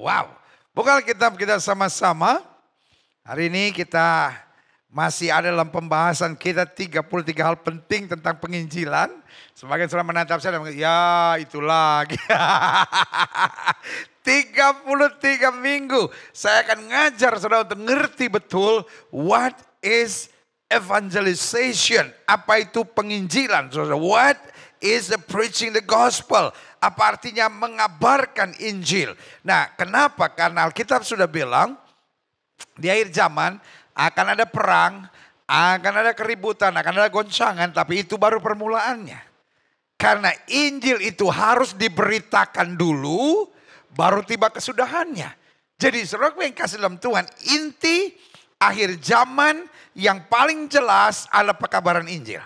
Wow, buka Alkitab kita sama-sama. Hari ini kita masih ada dalam pembahasan kita 33 hal penting tentang penginjilan. Sebagian sudah menatap saya dan ya itu lagi. 33 minggu saya akan ngajar saudara untuk ngerti betul what is evangelization. Apa itu penginjilan? Saudara, what is the preaching the gospel? Apa artinya mengabarkan Injil? Nah, kenapa? Karena Alkitab sudah bilang di akhir zaman akan ada perang, akan ada keributan, akan ada goncangan, tapi itu baru permulaannya. Karena Injil itu harus diberitakan dulu, baru tiba kesudahannya. Jadi saudara yang kasih dalam Tuhan, inti akhir zaman yang paling jelas adalah pekabaran Injil.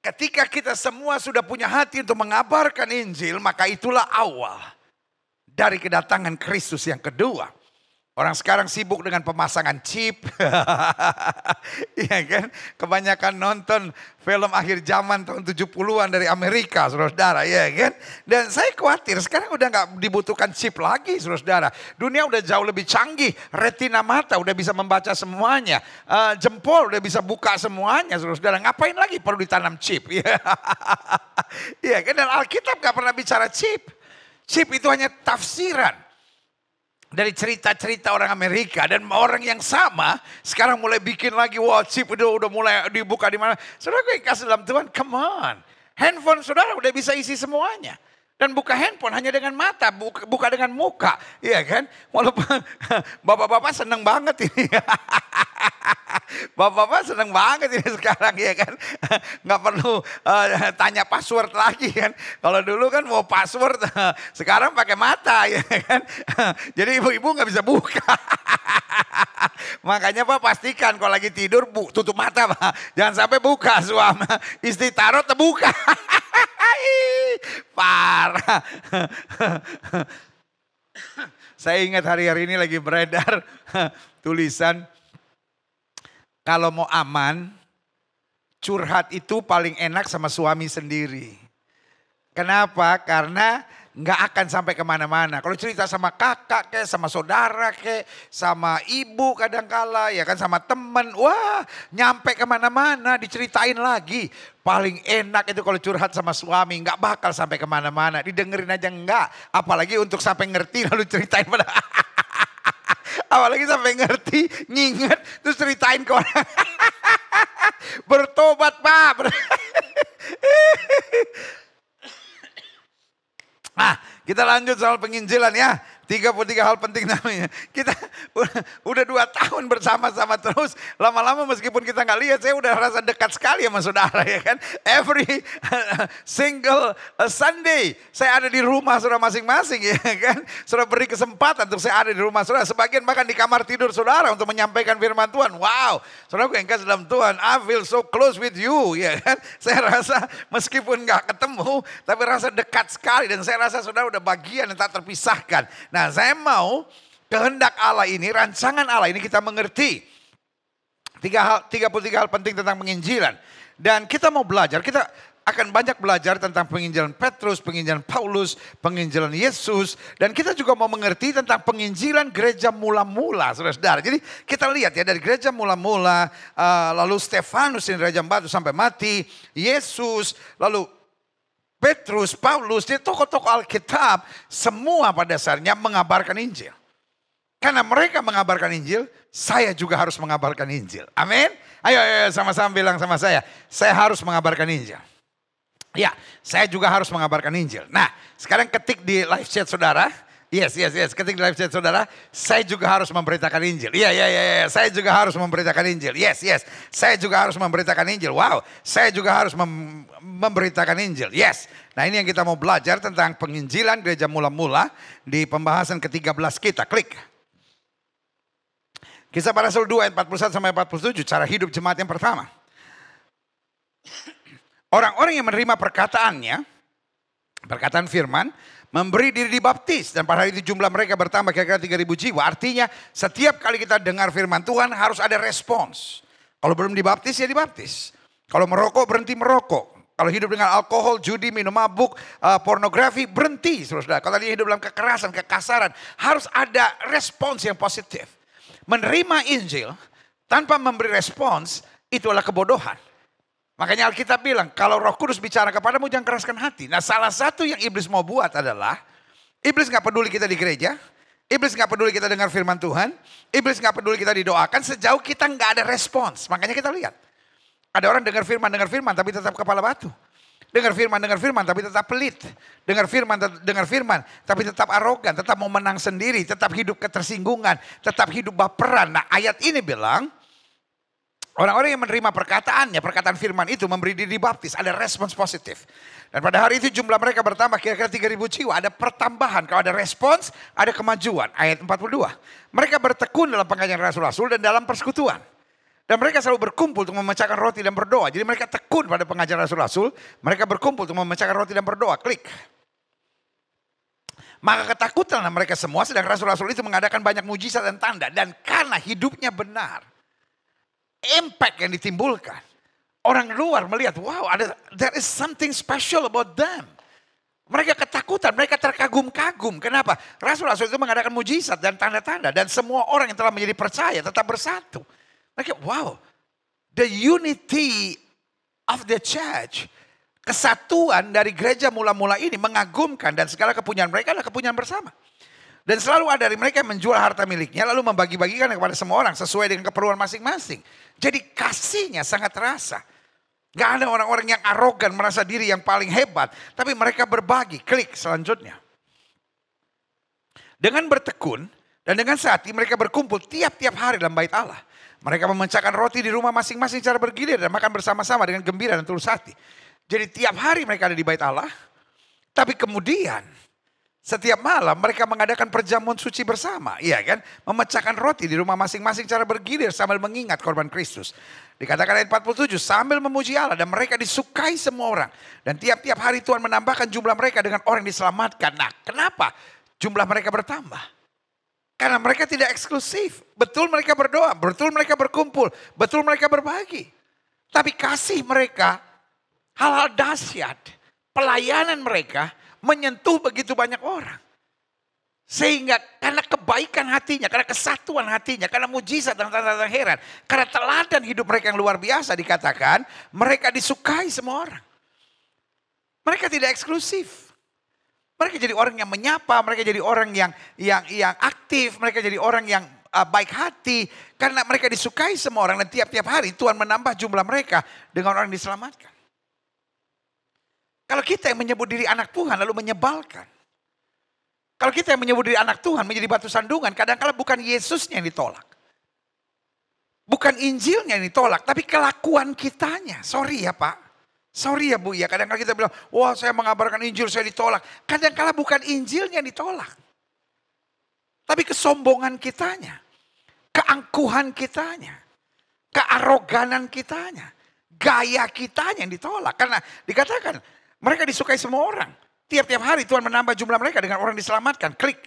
Ketika kita semua sudah punya hati untuk mengabarkan Injil, maka itulah awal dari kedatangan Kristus yang kedua. Orang sekarang sibuk dengan pemasangan chip. Iya kan? Kebanyakan nonton film akhir zaman tahun 70-an dari Amerika, saudara-saudara. Iya kan? Dan saya khawatir sekarang udah gak dibutuhkan chip lagi, saudara-saudara. Dunia udah jauh lebih canggih. Retina mata udah bisa membaca semuanya. Jempol udah bisa buka semuanya, saudara-saudara. Ngapain lagi perlu ditanam chip? Iya kan? Dan Alkitab gak pernah bicara chip. Chip itu hanya tafsiran dari cerita-cerita orang Amerika, dan orang yang sama sekarang mulai bikin lagi, wah chip udah mulai dibuka di mana. Saudara gue kasih dalam Tuhan, come on. Handphone saudara udah bisa isi semuanya. Dan buka handphone hanya dengan mata, buka dengan muka. Iya kan? Walaupun bapak-bapak seneng banget ini. Bapak-bapak seneng banget ini sekarang ya kan. Gak perlu tanya password lagi kan. Kalau dulu kan mau password, sekarang pakai mata ya kan. Jadi ibu-ibu gak bisa buka. Makanya Pak pastikan kalau lagi tidur tutup mata Pak. Jangan sampai buka suami. Istri taruh terbuka. Parah. Saya ingat hari-hari ini lagi beredar tulisan, kalau mau aman, curhat itu paling enak sama suami sendiri. Kenapa? Karena nggak akan sampai kemana-mana. Kalau cerita sama kakak kayak, sama saudara kayak, sama ibu kadangkala, ya kan sama teman, wah nyampe kemana-mana diceritain lagi. Paling enak itu kalau curhat sama suami, nggak bakal sampai kemana-mana. Didengerin aja enggak, apalagi untuk sampai ngerti lalu ceritain pada. Apalagi sampai ngerti, nginget, terus ceritain ke orang. Bertobat Pak. Nah, kita lanjut soal penginjilan ya. 33 hal penting namanya. Kita udah 2 tahun bersama-sama terus. Lama-lama meskipun kita gak lihat, saya udah rasa dekat sekali sama saudara ya kan. Every single Sunday saya ada di rumah saudara masing-masing ya kan. Saudara beri kesempatan untuk saya ada di rumah saudara. Sebagian bahkan di kamar tidur saudara untuk menyampaikan firman Tuhan. Wow, saudara yang kasih dalam Tuhan, I feel so close with you ya kan. Saya rasa meskipun gak ketemu, tapi rasa dekat sekali. Dan saya rasa saudara udah bagian yang tak terpisahkan. Nah, saya mau kehendak Allah ini, rancangan Allah ini kita mengerti. 33 hal penting tentang penginjilan. Dan kita mau belajar, kita akan banyak belajar tentang penginjilan Petrus, penginjilan Paulus, penginjilan Yesus. Dan kita juga mau mengerti tentang penginjilan gereja mula-mula, saudara-saudara. Jadi kita lihat ya dari gereja mula-mula, lalu Stefanus yang Raja Batu sampai mati, Yesus, lalu Petrus, Paulus, dia tokoh-tokoh Alkitab, semua pada dasarnya mengabarkan Injil. Karena mereka mengabarkan Injil, saya juga harus mengabarkan Injil. Amin. Ayo sama-sama bilang sama saya harus mengabarkan Injil. Ya, saya juga harus mengabarkan Injil. Nah, sekarang ketik di live chat saudara. Yes. Ketik di live chat saudara. Saya juga harus memberitakan Injil. Iya. Saya juga harus memberitakan Injil. Yes. Saya juga harus memberitakan Injil. Wow. Saya juga harus memberitakan Injil. Yes. Nah, ini yang kita mau belajar tentang penginjilan gereja mula-mula di pembahasan ke-13 kita. Klik. Kisah Para Rasul 2 ayat 41 sampai 47. Cara hidup jemaat yang pertama. Orang-orang yang menerima perkataannya, perkataan firman, memberi diri dibaptis. Dan pada hari itu jumlah mereka bertambah kira-kira 3.000 jiwa. Artinya setiap kali kita dengar firman Tuhan harus ada respons. Kalau belum dibaptis ya dibaptis. Kalau merokok berhenti merokok. Kalau hidup dengan alkohol, judi, minum mabuk, pornografi, berhenti saudara. Kalau tadi hidup dalam kekerasan, kekasaran, harus ada respons yang positif. Menerima Injil tanpa memberi respons, itu adalah kebodohan. Makanya Alkitab bilang, kalau Roh Kudus bicara kepadamu jangan keraskan hati. Nah, salah satu yang iblis mau buat adalah, iblis gak peduli kita di gereja, iblis gak peduli kita dengar firman Tuhan, iblis gak peduli kita didoakan sejauh kita gak ada respons. Makanya kita lihat, ada orang dengar firman tapi tetap kepala batu. Dengar firman tapi tetap pelit. Dengar firman tapi tetap arogan, tetap mau menang sendiri, tetap hidup ketersinggungan, tetap hidup baperan. Nah, ayat ini bilang, orang-orang yang menerima perkataan firman itu memberi diri baptis, ada respons positif. Dan pada hari itu jumlah mereka bertambah kira-kira 3.000 jiwa. Ada pertambahan, kalau ada respons, ada kemajuan. Ayat 42. Mereka bertekun dalam pengajaran rasul-rasul dan dalam persekutuan. Dan mereka selalu berkumpul untuk memecahkan roti dan berdoa. Jadi mereka tekun pada pengajaran rasul-rasul. Mereka berkumpul untuk memecahkan roti dan berdoa. Klik. Maka ketakutanlah mereka semua, sedang rasul-rasul itu mengadakan banyak mujizat dan tanda. Dan karena hidupnya benar, impact yang ditimbulkan, orang luar melihat, wow, there is something special about them. Mereka ketakutan, mereka terkagum-kagum. Kenapa? Rasul-rasul itu mengadakan mujizat dan tanda-tanda. Dan semua orang yang telah menjadi percaya tetap bersatu. Mereka, wow, the unity of the church. Kesatuan dari gereja mula-mula ini mengagumkan. Dan segala kepunyaan mereka adalah kepunyaan bersama. Dan selalu ada dari mereka yang menjual harta miliknya lalu membagi-bagikan kepada semua orang sesuai dengan keperluan masing-masing. Jadi kasihnya sangat terasa. Gak ada orang-orang yang arogan merasa diri yang paling hebat. Tapi mereka berbagi. Klik selanjutnya. Dengan bertekun dan dengan sehati mereka berkumpul tiap-tiap hari dalam bait Allah. Mereka memecahkan roti di rumah masing-masing secara bergilir dan makan bersama-sama dengan gembira dan tulus hati. Jadi tiap hari mereka ada di bait Allah. Tapi kemudian setiap malam mereka mengadakan perjamuan suci bersama. Iya kan? Memecahkan roti di rumah masing-masing secara bergilir sambil mengingat korban Kristus. Dikatakan ayat 47, sambil memuji Allah dan mereka disukai semua orang. Dan tiap-tiap hari Tuhan menambahkan jumlah mereka dengan orang yang diselamatkan. Nah, kenapa jumlah mereka bertambah? Karena mereka tidak eksklusif. Betul mereka berdoa, betul mereka berkumpul, betul mereka berbagi. Tapi kasih mereka, hal-hal dahsyat, pelayanan mereka menyentuh begitu banyak orang. Sehingga karena kebaikan hatinya, karena kesatuan hatinya, karena mujizat dan tanda-tanda heran, karena teladan hidup mereka yang luar biasa dikatakan, mereka disukai semua orang. Mereka tidak eksklusif. Mereka jadi orang yang menyapa, mereka jadi orang yang aktif, mereka jadi orang yang baik hati. Karena mereka disukai semua orang dan tiap-tiap hari Tuhan menambah jumlah mereka dengan orang yang diselamatkan. Kalau kita yang menyebut diri anak Tuhan lalu menyebalkan. Kalau kita yang menyebut diri anak Tuhan menjadi batu sandungan, kadang-kadang bukan Yesusnya yang ditolak. Bukan Injilnya yang ditolak, tapi kelakuan kitanya. Sorry ya Pak. Sorry ya Bu ya, kadang-kadang kita bilang, wah saya mengabarkan Injil saya ditolak. Kadang-kadang bukan Injilnya yang ditolak. Tapi kesombongan kitanya, keangkuhan kitanya, kearoganan kitanya, gaya kitanya yang ditolak. Karena dikatakan mereka disukai semua orang. Tiap-tiap hari Tuhan menambah jumlah mereka dengan orang diselamatkan. Klik.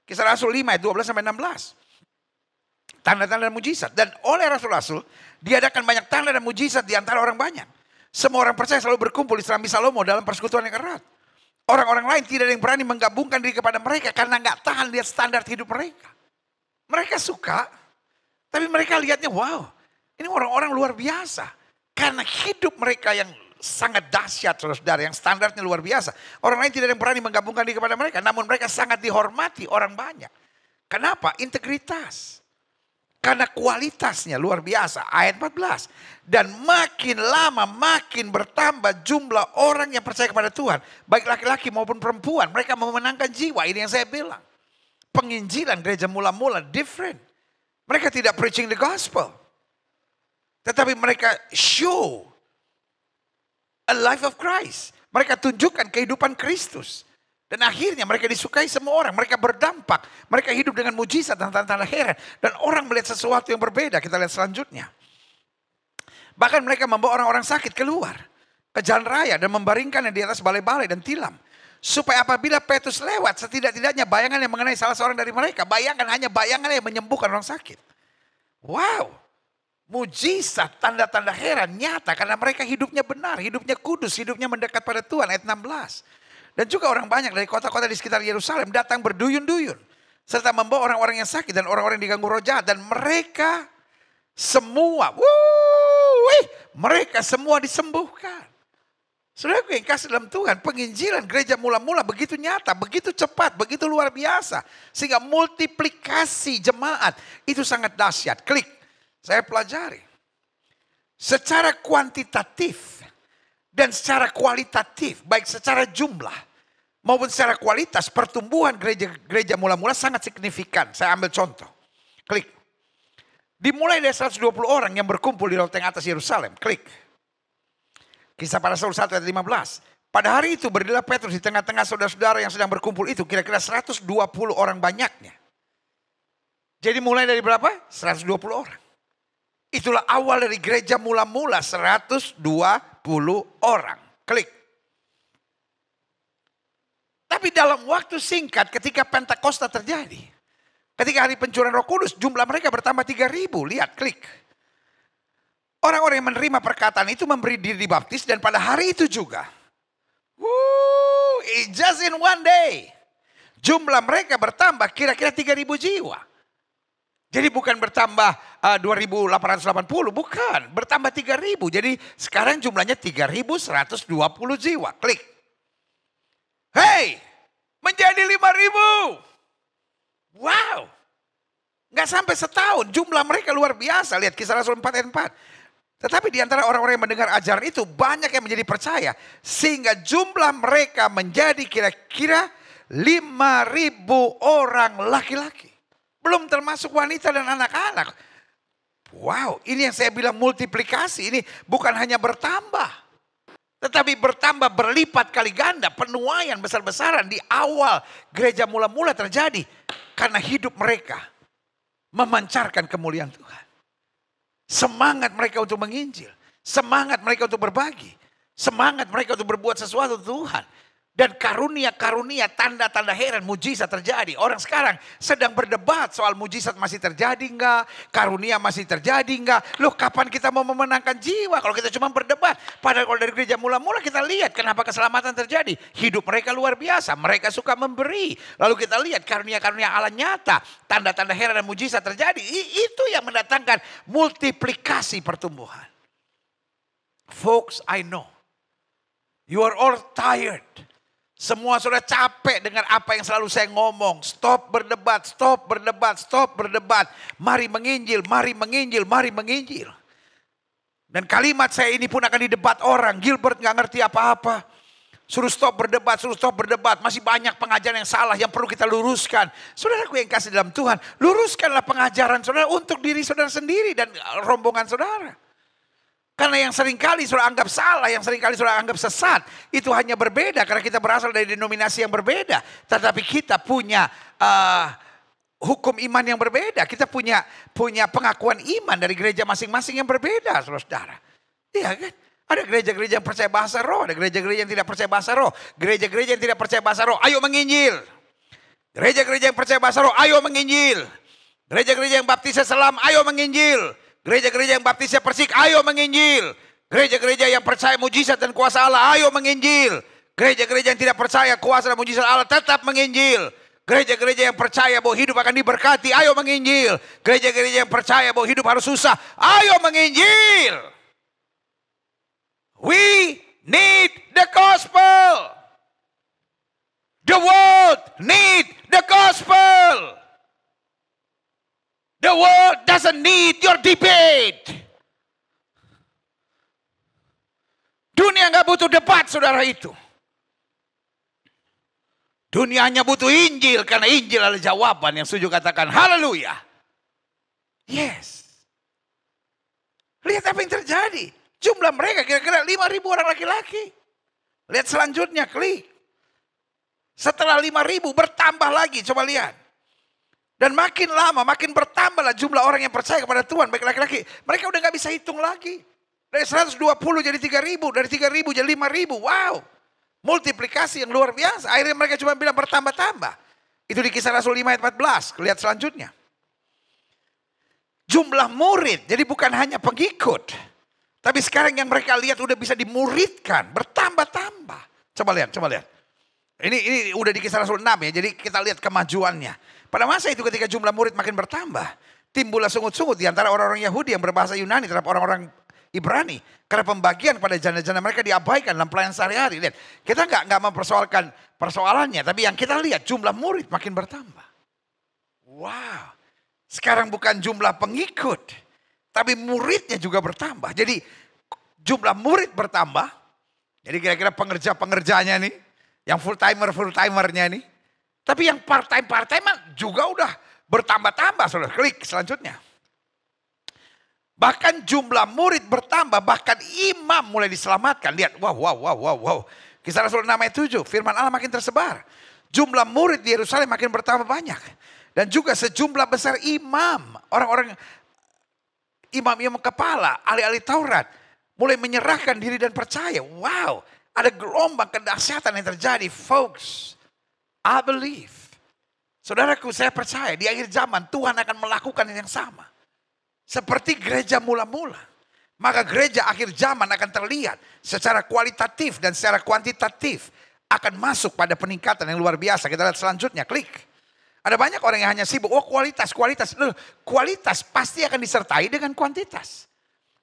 Kisah Rasul 5 ayat 12-16. Tanda-tanda dan mujizat. Dan oleh rasul-rasul diadakan banyak tanda dan mujizat di antara orang banyak. Semua orang percaya selalu berkumpul di Serambi Salomo dalam persekutuan yang erat. Orang-orang lain tidak ada yang berani menggabungkan diri kepada mereka karena gak tahan lihat standar hidup mereka. Mereka suka, tapi mereka lihatnya wow, ini orang-orang luar biasa. Karena hidup mereka yang sangat dahsyat saudara, yang standarnya luar biasa. Orang lain tidak ada yang berani menggabungkan diri kepada mereka, namun mereka sangat dihormati orang banyak. Kenapa? Integritas. Karena kualitasnya luar biasa. Ayat 14. Dan makin lama makin bertambah jumlah orang yang percaya kepada Tuhan. Baik laki-laki maupun perempuan. Mereka memenangkan jiwa. Ini yang saya bilang. Penginjilan gereja mula-mula different. Mereka tidak preaching the gospel. Tetapi mereka show a life of Christ. Mereka tunjukkan kehidupan Kristus. Dan akhirnya mereka disukai semua orang. Mereka berdampak. Mereka hidup dengan mujizat dan tanda-tanda heran. Dan orang melihat sesuatu yang berbeda. Kita lihat selanjutnya. Bahkan mereka membawa orang-orang sakit keluar ke jalan raya dan membaringkannya di atas balai-balai dan tilam. Supaya apabila Petrus lewat, setidak-tidaknya bayangan yang mengenai salah seorang dari mereka. Bayangkan hanya bayangan yang menyembuhkan orang sakit. Wow. mujizat, tanda-tanda heran nyata karena mereka hidupnya benar, hidupnya kudus, hidupnya mendekat pada Tuhan. Ayat 16. Dan juga orang banyak dari kota-kota di sekitar Yerusalem datang berduyun-duyun. Serta membawa orang-orang yang sakit dan orang-orang yang diganggu roh jahat. Dan mereka semua, mereka semua disembuhkan. Saudaraku yang kasih dalam Tuhan, penginjilan gereja mula-mula begitu nyata, begitu cepat, begitu luar biasa. Sehingga multiplikasi jemaat itu sangat dahsyat. Klik. Saya pelajari secara kuantitatif dan secara kualitatif, baik secara jumlah maupun secara kualitas, pertumbuhan gereja mula-mula sangat signifikan. Saya ambil contoh. Klik. Dimulai dari 120 orang yang berkumpul di loteng atas Yerusalem. Klik. Kisah para Rasul 1 ayat 15. Pada hari itu berdirilah Petrus di tengah-tengah saudara-saudara yang sedang berkumpul itu. Kira-kira 120 orang banyaknya. Jadi mulai dari berapa? 120 orang. Itulah awal dari gereja mula-mula, 120 orang. Klik. Tapi dalam waktu singkat ketika Pentakosta terjadi, ketika hari pencurahan Roh Kudus, jumlah mereka bertambah 3.000. Lihat, klik. Orang-orang yang menerima perkataan itu memberi diri dibaptis dan pada hari itu juga. Just in one day. Jumlah mereka bertambah kira-kira 3.000 jiwa. Jadi bukan bertambah 2.880, bukan. Bertambah 3.000. Jadi sekarang jumlahnya 3.120 jiwa. Klik. Hey, menjadi 5.000. Wow. Gak sampai setahun, jumlah mereka luar biasa. Lihat Kisah Rasul 4 ayat 4. Tetapi di antara orang-orang yang mendengar ajaran itu banyak yang menjadi percaya. Sehingga jumlah mereka menjadi kira-kira 5.000 orang laki-laki. Belum termasuk wanita dan anak-anak. Wow, ini yang saya bilang multiplikasi. Ini bukan hanya bertambah. Tetapi bertambah berlipat kali ganda. Penuaian besar-besaran di awal gereja mula-mula terjadi. Karena hidup mereka memancarkan kemuliaan Tuhan. Semangat mereka untuk menginjil. Semangat mereka untuk berbagi. Semangat mereka untuk berbuat sesuatu untuk Tuhan. Dan karunia-karunia, tanda-tanda heran, mujizat terjadi. Orang sekarang sedang berdebat soal mujizat masih terjadi enggak, karunia masih terjadi enggak. Loh, kapan kita mau memenangkan jiwa kalau kita cuma berdebat? Padahal kalau dari gereja mula-mula kita lihat kenapa keselamatan terjadi. Hidup mereka luar biasa, mereka suka memberi. Lalu kita lihat karunia-karunia Allah nyata, tanda-tanda heran dan mujizat terjadi. Itu yang mendatangkan multiplikasi pertumbuhan. Folks, I know you are all tired. Semua sudah capek dengan apa yang selalu saya ngomong. Stop berdebat, stop berdebat, stop berdebat. Mari menginjil, mari menginjil, mari menginjil. Dan kalimat saya ini pun akan didebat orang. Gilbert gak ngerti apa-apa. Suruh stop berdebat, suruh stop berdebat. Masih banyak pengajaran yang salah yang perlu kita luruskan. Saudaraku yang kasih dalam Tuhan, luruskanlah pengajaran saudara untuk diri saudara sendiri dan rombongan saudara. Karena yang seringkali saudara anggap salah, yang seringkali saudara anggap sesat, itu hanya berbeda karena kita berasal dari denominasi yang berbeda. Tetapi kita punya hukum iman yang berbeda. Kita punya pengakuan iman dari gereja masing-masing yang berbeda, saudara-saudara. Iya kan? Ada gereja-gereja yang percaya bahasa roh, ada gereja-gereja yang tidak percaya bahasa roh. Gereja-gereja yang tidak percaya bahasa roh, ayo menginjil. Gereja-gereja yang percaya bahasa roh, ayo menginjil. Gereja-gereja yang baptisnya selam, ayo menginjil. Gereja-gereja yang baptisnya persik, ayo menginjil. Gereja-gereja yang percaya mujizat dan kuasa Allah, ayo menginjil. Gereja-gereja yang tidak percaya kuasa dan mujizat Allah, tetap menginjil. Gereja-gereja yang percaya bahwa hidup akan diberkati, ayo menginjil. Gereja-gereja yang percaya bahwa hidup harus susah, ayo menginjil. We need the gospel. The world need the gospel. The world doesn't need your debate. Dunia nggak butuh debat, saudara itu. Dunia hanya butuh Injil, karena Injil adalah jawaban. Yang setuju katakan haleluya. Yes. Lihat apa yang terjadi. Jumlah mereka kira-kira 5.000 orang laki-laki. Lihat selanjutnya, klik. Setelah 5.000 bertambah lagi, coba lihat. Dan makin lama, makin bertambahlah jumlah orang yang percaya kepada Tuhan, baik laki-laki. Mereka udah gak bisa hitung lagi. Dari 120 jadi 3.000, dari 3.000 jadi 5.000. Wow, multiplikasi yang luar biasa. Akhirnya mereka cuma bilang bertambah-tambah. Itu di Kisah Rasul 5 ayat 14, lihat selanjutnya. Jumlah murid, jadi bukan hanya pengikut. Tapi sekarang yang mereka lihat udah bisa dimuridkan, bertambah-tambah. Coba lihat. Ini udah di Kisah Rasul 6 ya, jadi kita lihat kemajuannya. Pada masa itu ketika jumlah murid makin bertambah, timbullah sungut-sungut di antara orang-orang Yahudi yang berbahasa Yunani terhadap orang-orang Ibrani. Karena pembagian kepada janda-janda mereka diabaikan dalam pelayanan sehari-hari. Lihat, kita nggak mempersoalkan persoalannya, tapi yang kita lihat jumlah murid makin bertambah. Wow. Sekarang bukan jumlah pengikut, tapi muridnya juga bertambah. Jadi jumlah murid bertambah. Jadi kira-kira pengerja-pengerjanya nih, yang full-timernya nih. Tapi yang part-time juga udah bertambah-tambah. Saudara, klik selanjutnya. Bahkan jumlah murid bertambah, bahkan imam mulai diselamatkan. Lihat, wow. Kisah Rasul 6 ayat 7, firman Allah makin tersebar. Jumlah murid di Yerusalem makin bertambah banyak. Dan juga sejumlah besar imam, orang-orang imam kepala, ahli-ahli Taurat, mulai menyerahkan diri dan percaya. Wow, ada gelombang kedahsyatan yang terjadi, folks. I believe. Saudaraku, saya percaya di akhir zaman Tuhan akan melakukan yang sama. Seperti gereja mula-mula. Maka gereja akhir zaman akan terlihat secara kualitatif dan secara kuantitatif. Akan masuk pada peningkatan yang luar biasa. Kita lihat selanjutnya, klik. Ada banyak orang yang hanya sibuk, kualitas. Loh, kualitas pasti akan disertai dengan kuantitas.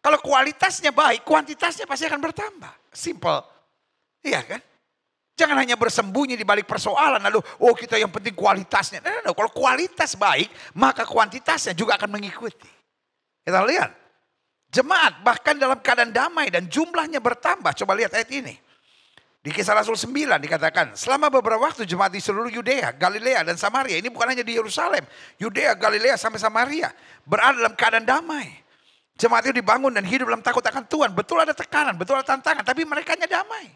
Kalau kualitasnya baik, kuantitasnya pasti akan bertambah. Simple. Iya kan? Jangan hanya bersembunyi di balik persoalan, lalu kita yang penting kualitasnya. No. Kalau kualitas baik, maka kuantitasnya juga akan mengikuti. Kita lihat. Jemaat bahkan dalam keadaan damai dan jumlahnya bertambah. Coba lihat ayat ini. Di Kisah Rasul 9 dikatakan, selama beberapa waktu jemaat di seluruh Yudea, Galilea dan Samaria, ini bukan hanya di Yerusalem, Yudea, Galilea sampai Samaria, berada dalam keadaan damai. Jemaat itu dibangun dan hidup dalam takut akan Tuhan. Betul ada tekanan, betul ada tantangan, tapi merekanya damai.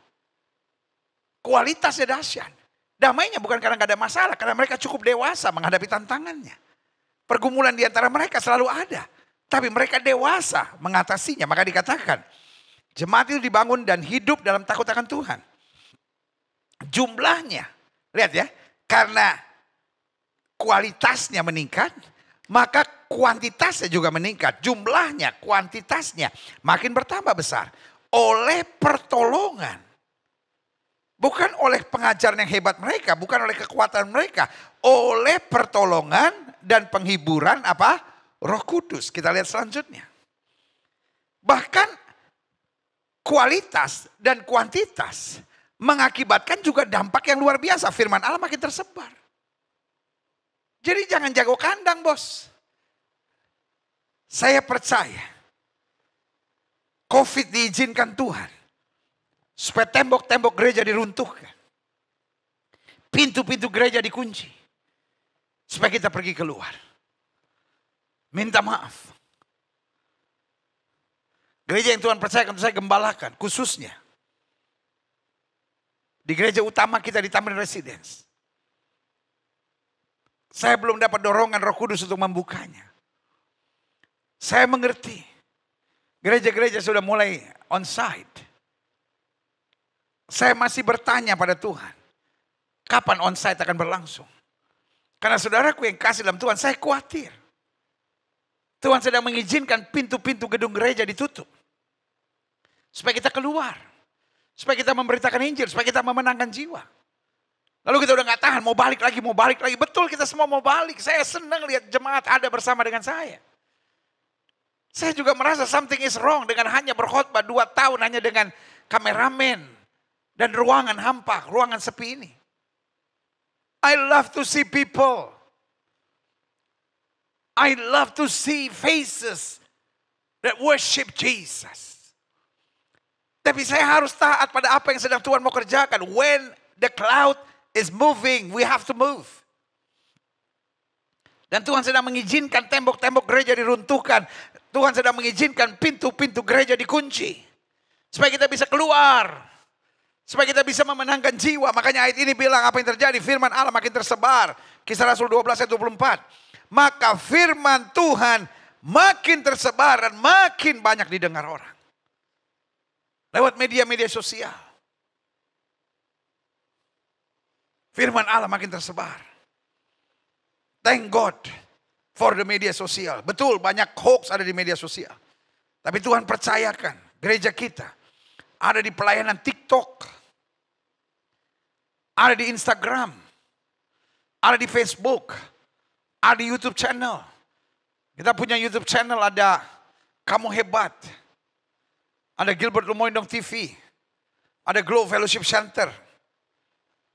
Kualitasnya dahsyat. Damainya bukan karena gak ada masalah, karena mereka cukup dewasa menghadapi tantangannya. Pergumulan di antara mereka selalu ada, tapi mereka dewasa mengatasinya. Maka dikatakan, jemaat itu dibangun dan hidup dalam takut akan Tuhan. Jumlahnya, lihat ya, karena kualitasnya meningkat, maka kuantitasnya juga meningkat. Jumlahnya, kuantitasnya makin bertambah besar. Oleh pertolongan. Bukan oleh pengajaran yang hebat mereka, bukan oleh kekuatan mereka. Oleh pertolongan dan penghiburan apa? Roh Kudus. Kita lihat selanjutnya. Bahkan kualitas dan kuantitas mengakibatkan juga dampak yang luar biasa. Firman Allah makin tersebar. Jadi jangan jago kandang, bos. Saya percaya COVID diizinkan Tuhan supaya tembok-tembok gereja diruntuhkan. Pintu-pintu gereja dikunci. Supaya kita pergi keluar. Minta maaf. Gereja yang Tuhan percayakan untuk saya gembalakan, khususnya di gereja utama kita di Tamrin Residence. Saya belum dapat dorongan Roh Kudus untuk membukanya. Saya mengerti. Gereja-gereja sudah mulai on site. Saya masih bertanya pada Tuhan. Kapan on site akan berlangsung? Karena saudaraku yang kasih dalam Tuhan, saya khawatir. Tuhan sedang mengizinkan pintu-pintu gedung gereja ditutup. Supaya kita keluar. Supaya kita memberitakan Injil, supaya kita memenangkan jiwa. Lalu kita udah gak tahan, mau balik lagi. Betul, kita semua mau balik. Saya senang lihat jemaat ada bersama dengan saya. Saya juga merasa something is wrong dengan hanya berkhotbah 2 tahun hanya dengan kameramen. Dan ruangan hampa, ruangan sepi ini. I love to see people. I love to see faces that worship Jesus. Tapi saya harus taat pada apa yang sedang Tuhan mau kerjakan. When the cloud is moving, we have to move. Dan Tuhan sedang mengizinkan tembok-tembok gereja diruntuhkan. Tuhan sedang mengizinkan pintu-pintu gereja dikunci. Supaya kita bisa keluar. Supaya kita bisa memenangkan jiwa. Makanya ayat ini bilang apa yang terjadi. Firman Allah makin tersebar. Kisah Rasul 12 ayat 24. Maka firman Tuhan makin tersebar dan makin banyak didengar orang. Lewat media-media sosial. Firman Allah makin tersebar. Thank God. for the media sosial. Betul, banyak hoax ada di media sosial. Tapi Tuhan percayakan gereja kita ada di pelayanan TikTok, ada di Instagram, ada di Facebook, ada di YouTube channel. Kita punya YouTube channel, ada Kamu Hebat, ada Gilbert Lumoindong TV, ada Glow Fellowship Center.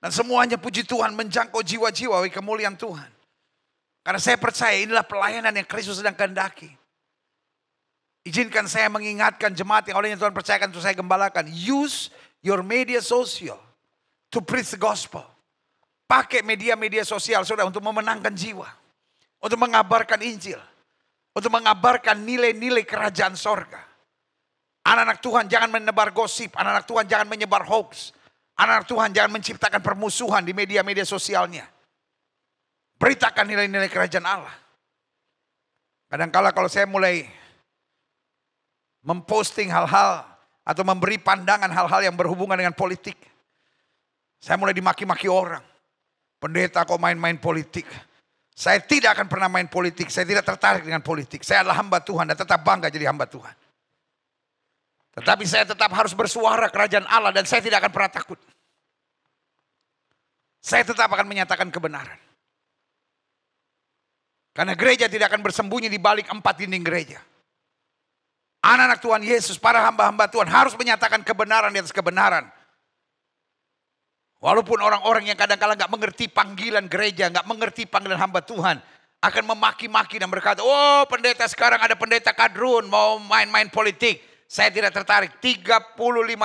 Dan semuanya puji Tuhan menjangkau jiwa-jiwa kemuliaan Tuhan. Karena saya percaya inilah pelayanan yang Kristus sedang kehendaki. Izinkan saya mengingatkan jemaat yang olehnya Tuhan percayakan untuk saya gembalakan. Use your media social to preach the gospel. Pakai media-media sosial saudara untuk memenangkan jiwa. Untuk mengabarkan Injil. Untuk mengabarkan nilai-nilai kerajaan sorga. Anak-anak Tuhan jangan menebar gosip. Anak-anak Tuhan jangan menyebar hoax. Anak-anak Tuhan jangan menciptakan permusuhan di media-media sosialnya. Beritakan nilai-nilai kerajaan Allah. Kadang-kala kalau saya mulai memposting hal-hal atau memberi pandangan hal-hal yang berhubungan dengan politik, saya mulai dimaki-maki orang. Pendeta kok main-main politik. Saya tidak akan pernah main politik. Saya tidak tertarik dengan politik. Saya adalah hamba Tuhan dan tetap bangga jadi hamba Tuhan. Tetapi saya tetap harus bersuara kerajaan Allah dan saya tidak akan pernah takut. Saya tetap akan menyatakan kebenaran. Karena gereja tidak akan bersembunyi di balik 4 dinding gereja. Anak-anak Tuhan Yesus, para hamba-hamba Tuhan harus menyatakan kebenaran di atas kebenaran. Walaupun orang-orang yang kadang-kadang gak mengerti panggilan gereja, gak mengerti panggilan hamba Tuhan, akan memaki-maki dan berkata, oh pendeta sekarang ada pendeta kadrun, mau main-main politik. Saya tidak tertarik, 35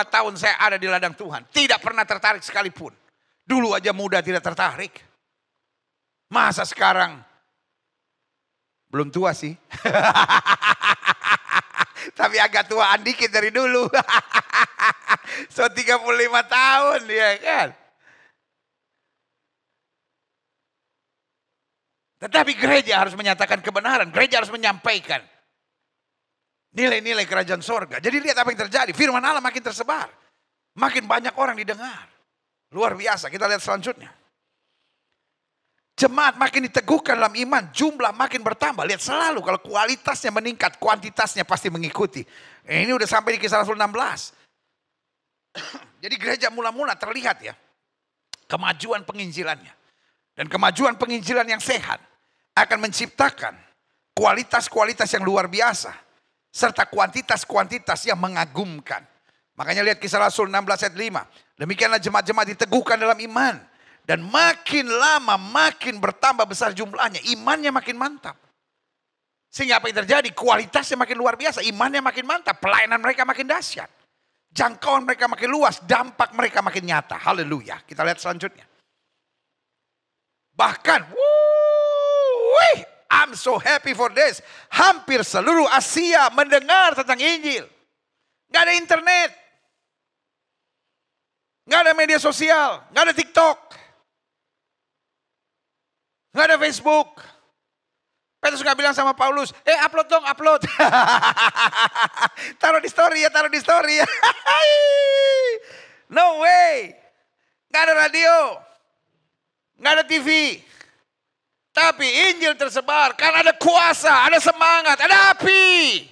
tahun saya ada di ladang Tuhan. Tidak pernah tertarik sekalipun. Dulu aja muda tidak tertarik. Masa sekarang, belum tua sih. Tapi agak tuaan dikit dari dulu. So 35 tahun ya kan. Tetapi gereja harus menyatakan kebenaran. Gereja harus menyampaikan nilai-nilai kerajaan sorga. Jadi lihat apa yang terjadi. Firman Allah makin tersebar. Makin banyak orang didengar. Luar biasa. Kita lihat selanjutnya. Jemaat makin diteguhkan dalam iman, jumlah makin bertambah. Lihat selalu kalau kualitasnya meningkat, kuantitasnya pasti mengikuti. Ini udah sampai di Kisah Rasul 16. Jadi gereja mula-mula terlihat ya, kemajuan penginjilannya. Dan kemajuan penginjilan yang sehat akan menciptakan kualitas-kualitas yang luar biasa. Serta kuantitas-kuantitas yang mengagumkan. Makanya lihat Kisah Rasul 16 ayat 5. Demikianlah jemaat-jemaat diteguhkan dalam iman. Dan makin lama makin bertambah besar jumlahnya. Imannya makin mantap. Sehingga apa yang terjadi? Kualitasnya makin luar biasa. Imannya makin mantap. Pelayanan mereka makin dahsyat. Jangkauan mereka makin luas. Dampak mereka makin nyata. Haleluya. Kita lihat selanjutnya. Bahkan. I'm so happy for this. Hampir seluruh Asia mendengar tentang Injil. Gak ada internet. Gak ada media sosial. Gak ada TikTok. Nggak ada Facebook. Petrus nggak bilang sama Paulus, upload dong, upload. Taruh di story ya, taruh di story ya. No way. Nggak ada radio. Nggak ada TV. Tapi Injil tersebar karena ada kuasa, ada semangat, ada api.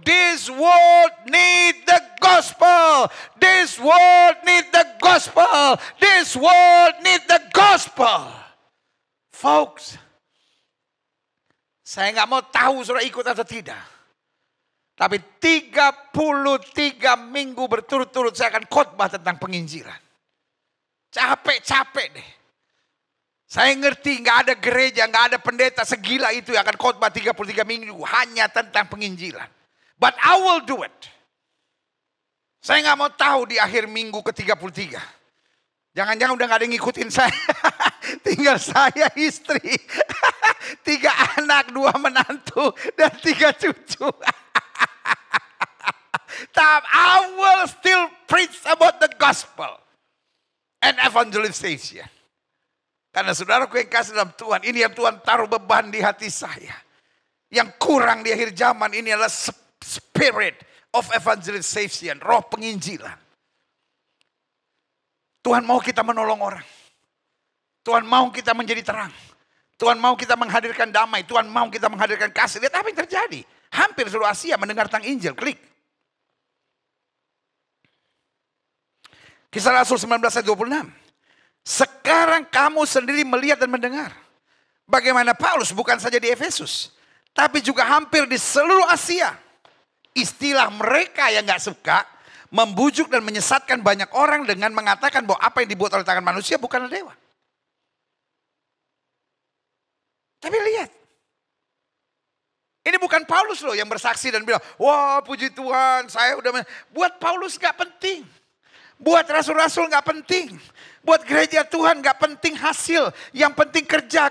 This world need the gospel. This world need the gospel. This world need the gospel. Folks, saya nggak mau tahu saudara ikut atau tidak. Tapi 33 minggu berturut-turut saya akan khotbah tentang penginjilan. Capek-capek deh. Saya ngerti nggak ada gereja, nggak ada pendeta segila itu yang akan khotbah 33 minggu hanya tentang penginjilan. But I will do it. Saya nggak mau tahu di akhir minggu ke-33. Jangan-jangan udah nggak ada yang ngikutin saya. Tinggal saya, istri. 3 anak, 2 menantu, dan 3 cucu. I will still preach about the gospel and evangelization. Karena saudaraku yang kasih dalam Tuhan, ini yang Tuhan taruh beban di hati saya. Yang kurang di akhir zaman ini adalah spirit of evangelization, roh penginjilan. Tuhan mau kita menolong orang. Tuhan mau kita menjadi terang. Tuhan mau kita menghadirkan damai. Tuhan mau kita menghadirkan kasih. Lihat apa yang terjadi. Hampir seluruh Asia mendengar tentang Injil. Klik. Kisah Rasul 19 ayat 26. Sekarang kamu sendiri melihat dan mendengar. Bagaimana Paulus bukan saja di Efesus. Tapi juga hampir di seluruh Asia. Istilah mereka yang gak suka. Membujuk dan menyesatkan banyak orang dengan mengatakan bahwa apa yang dibuat oleh tangan manusia bukanlah dewa. Tapi lihat. Ini bukan Paulus loh yang bersaksi dan bilang, wah puji Tuhan saya udah. Buat Paulus gak penting. Buat rasul-rasul gak penting. Buat gereja Tuhan gak penting hasil. Yang penting kerja,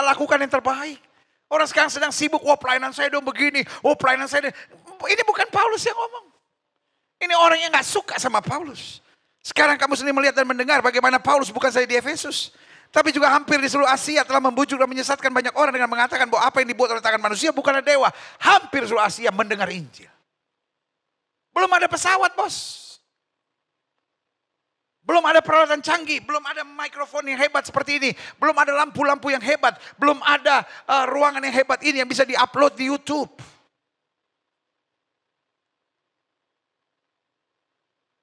lakukan yang terbaik. Orang sekarang sedang sibuk, wah pelayanan saya dong begini. Oh pelayanan saya. Ini bukan Paulus yang ngomong. Ini orang yang gak suka sama Paulus. Sekarang kamu sendiri melihat dan mendengar bagaimana Paulus bukan saja di Efesus. Tapi juga hampir di seluruh Asia telah membujuk dan menyesatkan banyak orang dengan mengatakan bahwa apa yang dibuat oleh tangan manusia bukanlah dewa. Hampir seluruh Asia mendengar Injil. Belum ada pesawat bos. Belum ada peralatan canggih. Belum ada mikrofon yang hebat seperti ini. Belum ada lampu-lampu yang hebat. Belum ada ruangan yang hebat ini yang bisa di-upload di YouTube.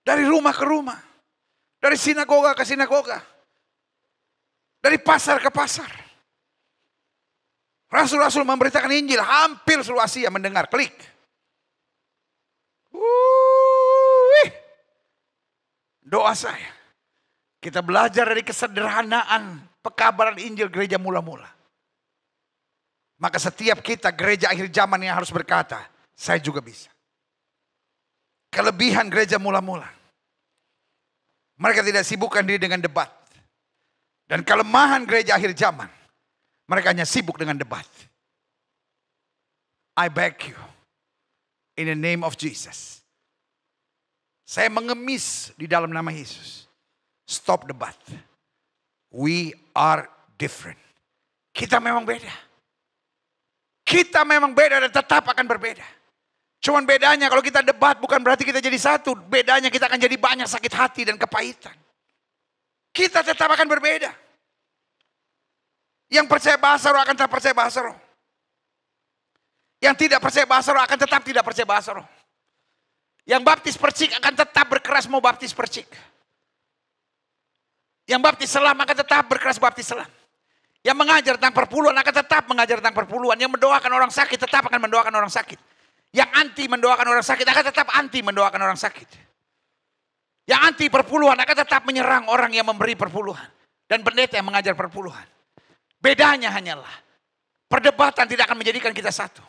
Dari rumah ke rumah. Dari sinagoga ke sinagoga. Dari pasar ke pasar. Rasul-rasul memberitakan Injil. Hampir seluruh Asia mendengar. Klik. Doa saya. Kita belajar dari kesederhanaan pekabaran Injil gereja mula-mula. Maka setiap kita gereja akhir zaman yang harus berkata, saya juga bisa. Kelebihan gereja mula-mula. Mereka tidak sibukkan diri dengan debat. Dan kelemahan gereja akhir zaman. Mereka hanya sibuk dengan debat. I beg you. In the name of Jesus. Saya mengemis di dalam nama Yesus. Stop debat. We are different. Kita memang beda. Kita memang beda dan tetap akan berbeda. Cuman bedanya kalau kita debat bukan berarti kita jadi satu. Bedanya kita akan jadi banyak sakit hati dan kepahitan. Kita tetap akan berbeda. Yang percaya bahasa roh akan tetap percaya bahasa roh. Yang tidak percaya bahasa roh akan tetap tidak percaya bahasa roh. Yang baptis percik akan tetap berkeras mau baptis percik. Yang baptis selam akan tetap berkeras baptis selam. Yang mengajar tentang perpuluhan akan tetap mengajar tentang perpuluhan. Yang mendoakan orang sakit tetap akan mendoakan orang sakit. Yang anti mendoakan orang sakit akan tetap anti mendoakan orang sakit. Yang anti perpuluhan akan tetap menyerang orang yang memberi perpuluhan. Dan pendeta yang mengajar perpuluhan. Bedanya hanyalah, perdebatan tidak akan menjadikan kita satu.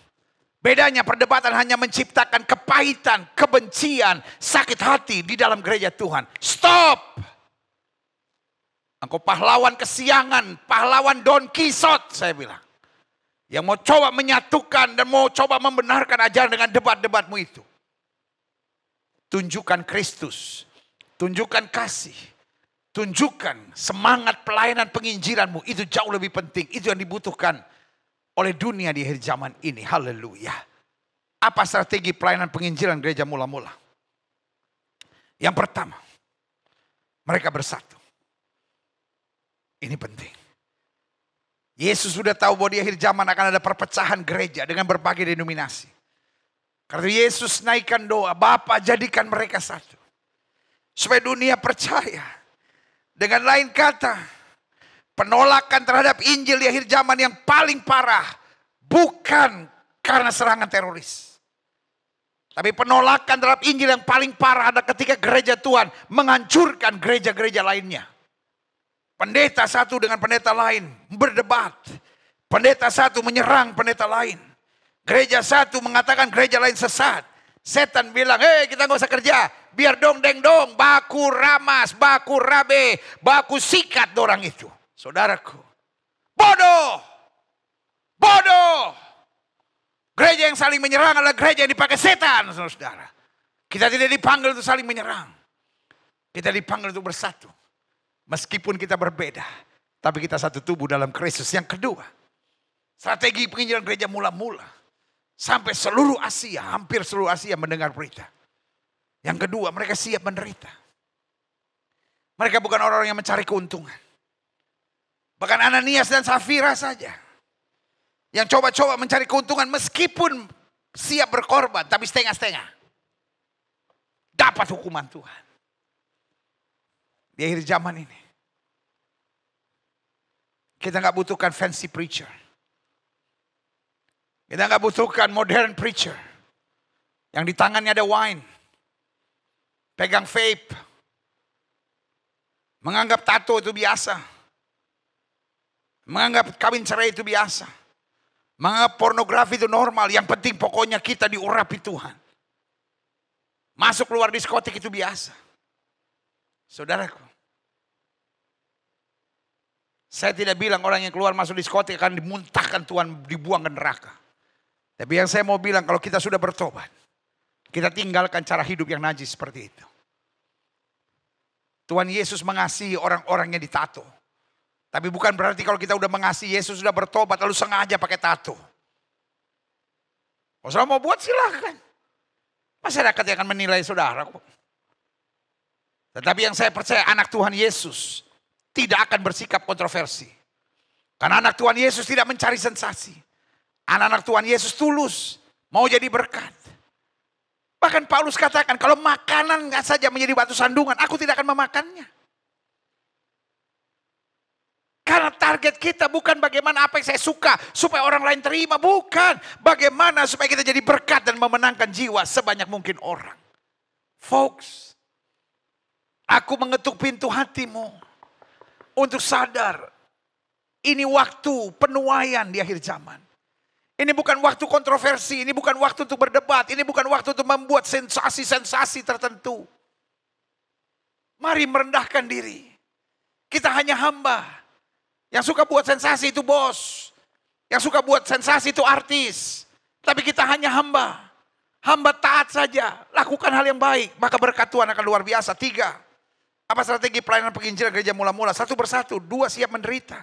Bedanya perdebatan hanya menciptakan kepahitan, kebencian, sakit hati di dalam gereja Tuhan. Stop! Engkau pahlawan kesiangan, pahlawan Don Quixote saya bilang. Yang mau coba menyatukan dan mau coba membenarkan ajaran dengan debat-debatmu itu. Tunjukkan Kristus. Tunjukkan kasih. Tunjukkan semangat pelayanan penginjilanmu. Itu jauh lebih penting. Itu yang dibutuhkan oleh dunia di akhir zaman ini. Haleluya. Apa strategi pelayanan penginjilan gereja mula-mula? Yang pertama. Mereka bersatu. Ini penting. Yesus sudah tahu bahwa di akhir zaman akan ada perpecahan gereja dengan berbagai denominasi. Karena Yesus naikkan doa. Bapa jadikan mereka satu. Supaya dunia percaya. Dengan lain kata, penolakan terhadap Injil di akhir zaman yang paling parah. Bukan karena serangan teroris. Tapi penolakan terhadap Injil yang paling parah adalah ketika gereja Tuhan menghancurkan gereja-gereja lainnya. Pendeta satu dengan pendeta lain berdebat. Pendeta satu menyerang pendeta lain. Gereja satu mengatakan gereja lain sesat. Setan bilang, kita gak usah kerja. Biar dong deng dong, baku ramas, baku rabe, baku sikat dorang itu. Saudaraku, bodoh. Bodoh. Gereja yang saling menyerang adalah gereja yang dipakai setan, saudara. Kita tidak dipanggil untuk saling menyerang. Kita dipanggil untuk bersatu. Meskipun kita berbeda, tapi kita satu tubuh dalam Kristus. Yang kedua, strategi penginjilan gereja mula-mula. Sampai seluruh Asia, hampir seluruh Asia mendengar berita. Yang kedua, mereka siap menderita. Mereka bukan orang-orang yang mencari keuntungan. Bahkan Ananias dan Safira saja yang coba-coba mencari keuntungan meskipun siap berkorban tapi setengah-setengah. Dapat hukuman Tuhan. Di akhir zaman ini. Kita gak butuhkan fancy preacher. Kita gak butuhkan modern preacher. Yang di tangannya ada wine. Pegang vape. Menganggap tato itu biasa. Menganggap kawin cerai itu biasa. Menganggap pornografi itu normal. Yang penting pokoknya kita diurapi Tuhan. Masuk keluar diskotik itu biasa. Saudaraku. Saya tidak bilang orang yang keluar masuk diskotik akan dimuntahkan Tuhan, dibuang ke neraka. Tapi yang saya mau bilang kalau kita sudah bertobat. Kita tinggalkan cara hidup yang najis seperti itu. Tuhan Yesus mengasihi orang-orang yang ditato. Tapi bukan berarti kalau kita udah mengasihi Yesus sudah bertobat lalu sengaja pakai tato. Kalau saudara mau buat silahkan. Masyarakat yang akan menilai saudara kok. Tetapi yang saya percaya anak Tuhan Yesus tidak akan bersikap kontroversi. Karena anak Tuhan Yesus tidak mencari sensasi. Anak-anak Tuhan Yesus tulus mau jadi berkat. Bahkan Paulus katakan kalau makanan nggak saja menjadi batu sandungan, aku tidak akan memakannya. Karena target kita bukan bagaimana apa yang saya suka supaya orang lain terima. Bukan. Bagaimana supaya kita jadi berkat dan memenangkan jiwa sebanyak mungkin orang. Folks. Aku mengetuk pintu hatimu. Untuk sadar. Ini waktu penuaian di akhir zaman. Ini bukan waktu kontroversi. Ini bukan waktu untuk berdebat. Ini bukan waktu untuk membuat sensasi-sensasi tertentu. Mari merendahkan diri. Kita hanya hamba. Yang suka buat sensasi itu bos. Yang suka buat sensasi itu artis. Tapi kita hanya hamba. Hamba taat saja. Lakukan hal yang baik. Maka berkat Tuhan akan luar biasa. 3. Apa strategi pelayanan penginjilan gereja mula-mula? 1 persatu. 2 siap menderita.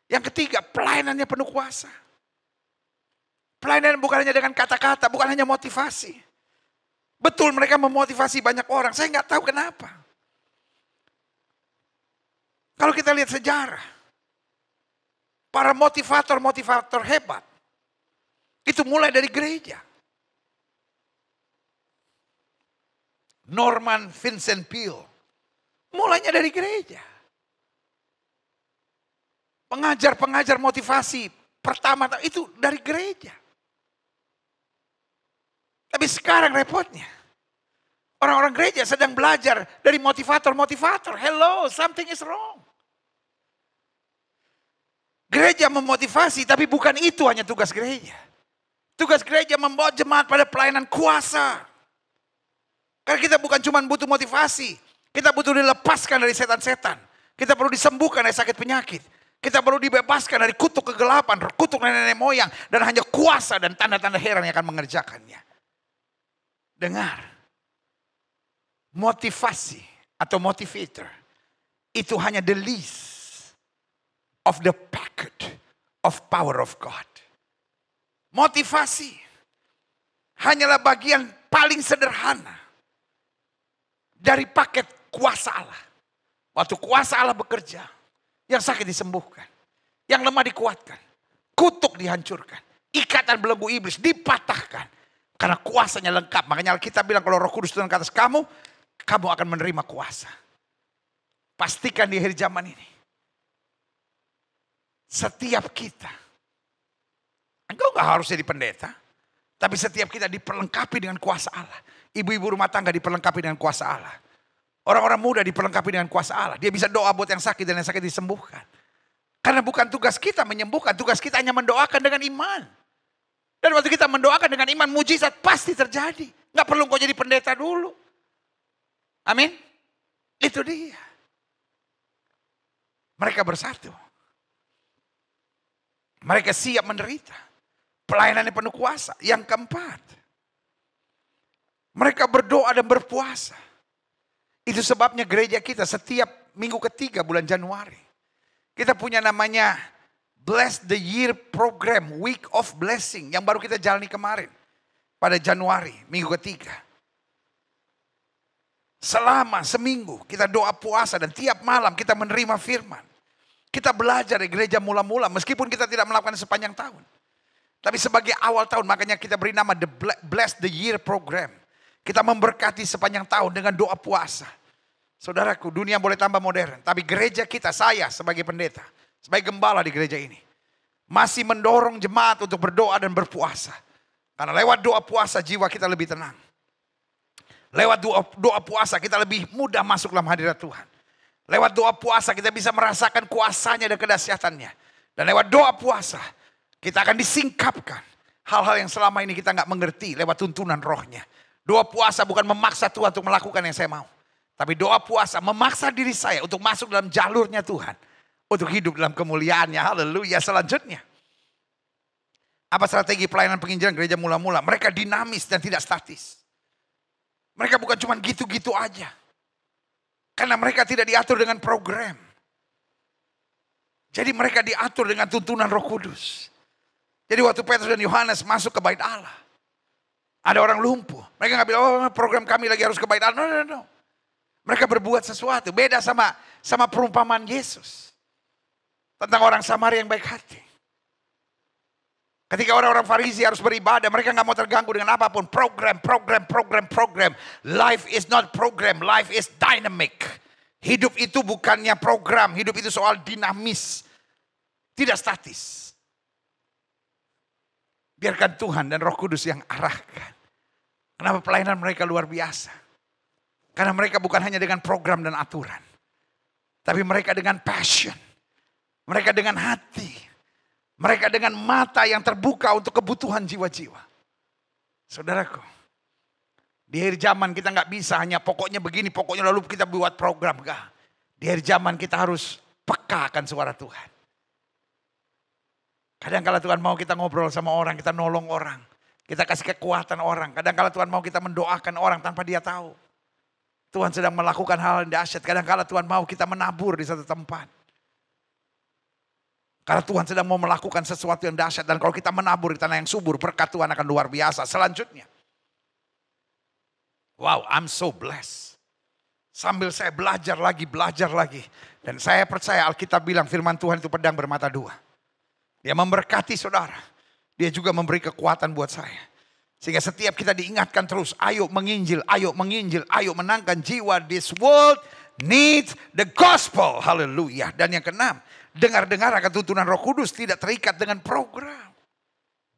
Yang ketiga pelayanannya penuh kuasa. Pelayanan bukan hanya dengan kata-kata. Bukan hanya motivasi. Betul mereka memotivasi banyak orang. Saya nggak tahu kenapa. Kalau kita lihat sejarah. Para motivator-motivator hebat. Itu mulai dari gereja. Norman Vincent Peale. Mulainya dari gereja. Pengajar-pengajar motivasi pertama itu dari gereja. Tapi sekarang repotnya. Orang-orang gereja sedang belajar dari motivator-motivator. Hello, something is wrong. Gereja memotivasi, tapi bukan itu hanya tugas gereja. Tugas gereja membawa jemaat pada pelayanan kuasa. Karena kita bukan cuma butuh motivasi. Kita butuh dilepaskan dari setan-setan. Kita perlu disembuhkan dari sakit penyakit. Kita perlu dibebaskan dari kutuk kegelapan, kutuk nenek moyang. Dan hanya kuasa dan tanda-tanda heran yang akan mengerjakannya. Dengar. Motivasi atau motivator. Itu hanya the least of the packet of power of God. Motivasi hanyalah bagian paling sederhana dari paket kuasa Allah. Waktu kuasa Allah bekerja, yang sakit disembuhkan, yang lemah dikuatkan, kutuk dihancurkan, ikatan belenggu iblis dipatahkan. Karena kuasanya lengkap. Makanya kita bilang kalau Roh Kudus turun ke atas kamu, kamu akan menerima kuasa. Pastikan di akhir zaman ini. Setiap kita, engkau gak harus jadi pendeta, tapi setiap kita diperlengkapi dengan kuasa Allah. Ibu-ibu rumah tangga diperlengkapi dengan kuasa Allah. Orang-orang muda diperlengkapi dengan kuasa Allah. Dia bisa doa buat yang sakit dan yang sakit disembuhkan. Karena bukan tugas kita menyembuhkan, tugas kita hanya mendoakan dengan iman. Dan waktu kita mendoakan dengan iman, mujizat pasti terjadi. Gak perlu kau jadi pendeta dulu. Amin. Itu dia. Mereka bersatu. Mereka siap menderita. Pelayanannya penuh kuasa. Yang keempat. Mereka berdoa dan berpuasa. Itu sebabnya gereja kita setiap minggu ketiga bulan Januari. Kita punya namanya Bless the Year Program. Week of Blessing. Yang baru kita jalani kemarin. Pada Januari minggu ketiga. Selama seminggu kita doa puasa dan tiap malam kita menerima firman. Kita belajar di gereja mula-mula meskipun kita tidak melakukan sepanjang tahun. Tapi sebagai awal tahun makanya kita beri nama The Bless the Year Program. Kita memberkati sepanjang tahun dengan doa puasa. Saudaraku, dunia boleh tambah modern. Tapi gereja kita, saya sebagai pendeta, sebagai gembala di gereja ini, masih mendorong jemaat untuk berdoa dan berpuasa. Karena lewat doa puasa jiwa kita lebih tenang. Lewat doa puasa kita lebih mudah masuk dalam hadirat Tuhan. Lewat doa puasa kita bisa merasakan kuasanya dan kedahsyatannya. Dan lewat doa puasa kita akan disingkapkan hal-hal yang selama ini kita nggak mengerti lewat tuntunan rohnya. Doa puasa bukan memaksa Tuhan untuk melakukan yang saya mau. Tapi doa puasa memaksa diri saya untuk masuk dalam jalurnya Tuhan. Untuk hidup dalam kemuliaannya. Haleluya. Selanjutnya. Apa strategi pelayanan penginjilan gereja mula-mula? Mereka dinamis dan tidak statis. Mereka bukan cuma gitu-gitu aja. Karena mereka tidak diatur dengan program. Jadi mereka diatur dengan tuntunan Roh Kudus. Jadi waktu Petrus dan Yohanes masuk ke bait Allah. Ada orang lumpuh. Mereka gak bilang, oh program kami lagi harus ke bait Allah. No. Mereka berbuat sesuatu. Beda sama perumpamaan Yesus. Tentang orang Samaria yang baik hati. Ketika orang-orang Farisi harus beribadah, mereka gak mau terganggu dengan apapun. Program. Life is not program, life is dynamic. Hidup itu bukannya program, hidup itu soal dinamis. Tidak statis. Biarkan Tuhan dan Roh Kudus yang arahkan. Kenapa pelayanan mereka luar biasa? Karena mereka bukan hanya dengan program dan aturan. Tapi mereka dengan passion. Mereka dengan hati. Mereka dengan mata yang terbuka untuk kebutuhan jiwa-jiwa. Saudaraku. Di akhir zaman kita gak bisa hanya pokoknya begini, pokoknya lalu kita buat program. Enggak. Di akhir zaman kita harus peka akan suara Tuhan. Kadang kala Tuhan mau kita ngobrol sama orang, kita nolong orang. Kita kasih kekuatan orang. Kadang kala Tuhan mau kita mendoakan orang tanpa dia tahu. Tuhan sedang melakukan hal yang dahsyat. Kadang kala Tuhan mau kita menabur di satu tempat. Karena Tuhan sedang mau melakukan sesuatu yang dahsyat. Dan kalau kita menabur di tanah yang subur, berkat Tuhan akan luar biasa. Selanjutnya. Wow, I'm so blessed. Sambil saya belajar lagi. Dan saya percaya Alkitab bilang firman Tuhan itu pedang bermata dua. Dia memberkati saudara. Dia juga memberi kekuatan buat saya. Sehingga setiap kita diingatkan terus. Ayo menginjil, ayo menangkan jiwa. This world needs the gospel. Haleluya. Dan yang keenam. Dengar-dengar akan tuntunan Roh Kudus. Tidak terikat dengan program.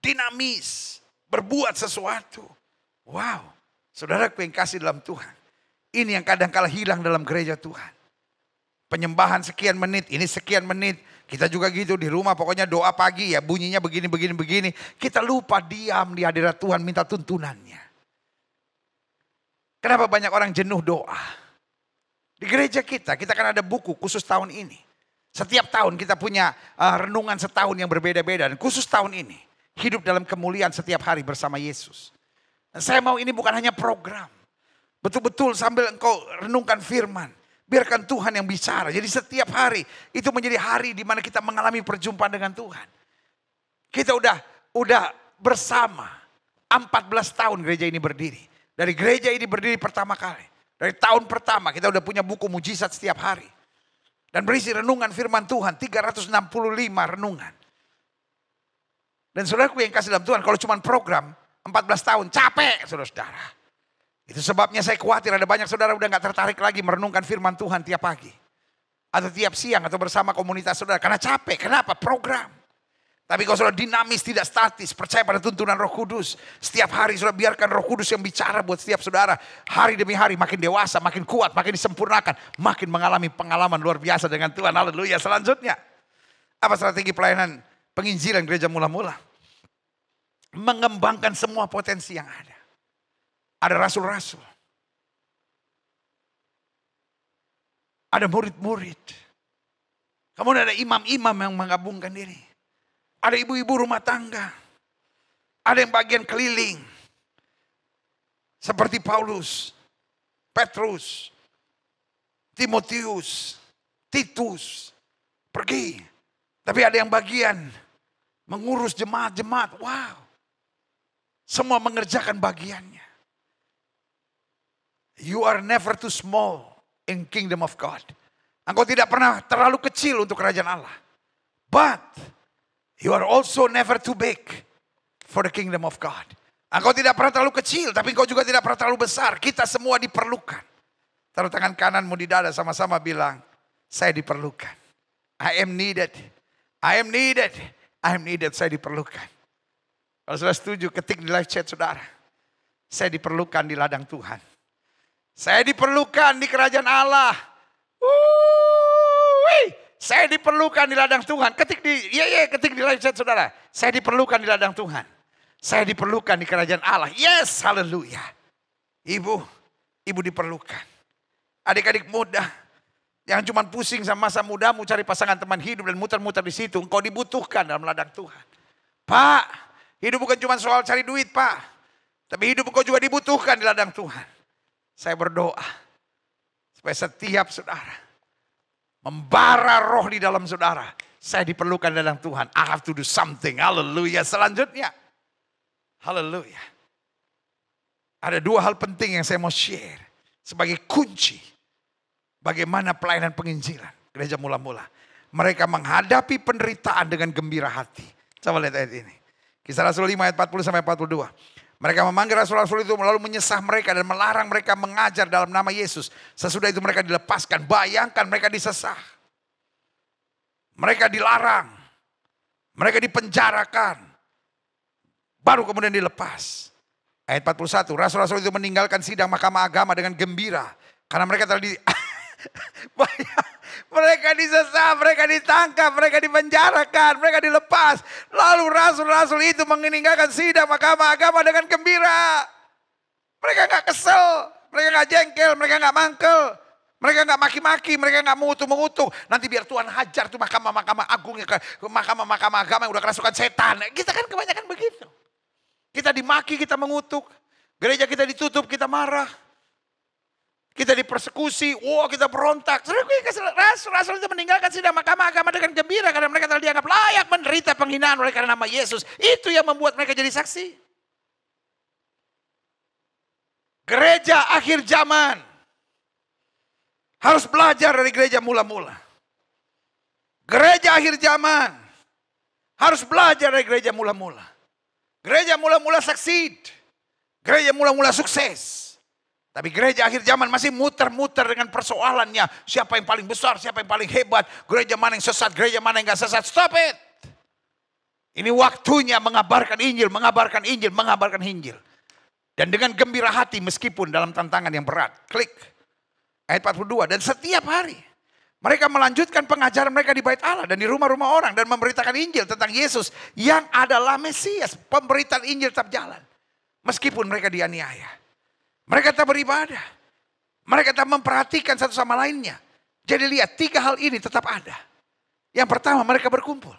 Dinamis. Berbuat sesuatu. Wow. Saudaraku yang kasih dalam Tuhan. Ini yang kadang-kala hilang dalam gereja Tuhan. Penyembahan sekian menit. Ini sekian menit. Kita juga gitu di rumah pokoknya doa pagi ya bunyinya begini. Kita lupa diam di hadirat Tuhan minta tuntunannya. Kenapa banyak orang jenuh doa? Di gereja kita kan ada buku khusus tahun ini. Setiap tahun kita punya renungan setahun yang berbeda-beda. Dan khusus tahun ini hidup dalam kemuliaan setiap hari bersama Yesus. Dan saya mau ini bukan hanya program. Betul-betul sambil engkau renungkan firman. Biarkan Tuhan yang bicara. Jadi setiap hari itu menjadi hari di mana kita mengalami perjumpaan dengan Tuhan. Kita udah bersama 14 tahun gereja ini berdiri. Dari gereja ini berdiri pertama kali. Dari tahun pertama kita udah punya buku mujizat setiap hari. Dan berisi renungan firman Tuhan 365 renungan. Dan saudaraku yang kasih dalam Tuhan kalau cuma program 14 tahun capek saudara-saudara. Itu sebabnya saya khawatir ada banyak saudara udah gak tertarik lagi merenungkan firman Tuhan tiap pagi. Atau tiap siang atau bersama komunitas saudara. Karena capek. Kenapa? Program. Tapi kalau saudara dinamis tidak statis. Percaya pada tuntunan Roh Kudus. Setiap hari saudara biarkan Roh Kudus yang bicara buat setiap saudara. Hari demi hari makin dewasa, makin kuat, makin disempurnakan. Makin mengalami pengalaman luar biasa dengan Tuhan. Haleluya. Selanjutnya. Apa strategi pelayanan penginjilan gereja mula-mula? Mengembangkan semua potensi yang ada. Ada rasul-rasul. Ada murid-murid. Kemudian ada imam-imam yang menggabungkan diri. Ada ibu-ibu rumah tangga. Ada yang bagian keliling. Seperti Paulus, Petrus, Timotius, Titus. Pergi. Tapi ada yang bagian mengurus jemaat-jemaat. Wow. Semua mengerjakan bagiannya. You are never too small in kingdom of God. Engkau tidak pernah terlalu kecil untuk kerajaan Allah. But you are also never too big for the kingdom of God. Engkau tidak pernah terlalu kecil, tapi engkau juga tidak pernah terlalu besar. Kita semua diperlukan. Taruh tangan kananmu di dada, sama-sama bilang, saya diperlukan. I am needed. I am needed. I am needed, saya diperlukan. Kalau sudah setuju, ketik di live chat saudara. Saya diperlukan di ladang Tuhan. Saya diperlukan di kerajaan Allah. Saya diperlukan di ladang Tuhan. Ketik di live chat saudara. Saya diperlukan di ladang Tuhan. Saya diperlukan di kerajaan Allah. Yes, haleluya. Ibu diperlukan. Adik-adik muda, jangan cuma pusing sama masa mudamu cari pasangan teman hidup dan muter-muter di situ. Engkau dibutuhkan dalam ladang Tuhan. Pak, hidup bukan cuma soal cari duit, Pak. Tapi hidup engkau juga dibutuhkan di ladang Tuhan. Saya berdoa supaya setiap saudara membara roh di dalam saudara. Saya diperlukan di ladang Tuhan. I have to do something. Haleluya. Selanjutnya. Haleluya. Ada dua hal penting yang saya mau share. Sebagai kunci. Bagaimana pelayanan penginjilan. Gereja mula-mula. Mereka menghadapi penderitaan dengan gembira hati. Coba lihat ayat ini. Kisah Rasul 5 ayat 40 sampai 42. Mereka memanggil rasul-rasul itu lalu menyesah mereka dan melarang mereka mengajar dalam nama Yesus. Sesudah itu mereka dilepaskan. Bayangkan mereka disesah. Mereka dilarang. Mereka dipenjarakan. Baru kemudian dilepas. Ayat 41. Rasul-rasul itu meninggalkan sidang mahkamah agama dengan gembira. Karena mereka telah mereka disesah, mereka ditangkap, mereka dipenjarakan, mereka dilepas. Lalu rasul-rasul itu meninggalkan sidang mahkamah agama dengan gembira. Mereka gak kesel, mereka gak jengkel, mereka gak mangkel. Mereka gak maki-maki, mereka gak mengutuk-mengutuk. Nanti biar Tuhan hajar tuh mahkamah-mahkamah agung, mahkamah-mahkamah agama yang udah kerasukan setan. Kita kan kebanyakan begitu. Kita dimaki, kita mengutuk. Gereja kita ditutup, kita marah. Kita dipersekusi, kita berontak. Rasul-rasul itu meninggalkan sidang mahkamah agama dengan gembira. Karena mereka telah dianggap layak menderita penghinaan oleh karena nama Yesus. Itu yang membuat mereka jadi saksi. Gereja akhir zaman harus belajar dari gereja mula-mula. Gereja akhir zaman harus belajar dari gereja mula-mula. Gereja mula-mula succeed. Gereja mula-mula sukses. Tapi gereja akhir zaman masih muter-muter dengan persoalannya. Siapa yang paling besar, siapa yang paling hebat. Gereja mana yang sesat, gereja mana yang gak sesat. Stop it. Ini waktunya mengabarkan Injil, mengabarkan Injil, mengabarkan Injil. Dan dengan gembira hati meskipun dalam tantangan yang berat. Klik. Ayat 42. Dan setiap hari mereka melanjutkan pengajaran mereka di bait Allah dan di rumah-rumah orang. Dan memberitakan Injil tentang Yesus yang adalah Mesias. Pemberitaan Injil tetap jalan. Meskipun mereka dianiaya. Mereka tetap beribadah. Mereka tetap memperhatikan satu sama lainnya. Jadi lihat 3 hal ini tetap ada. Yang pertama mereka berkumpul.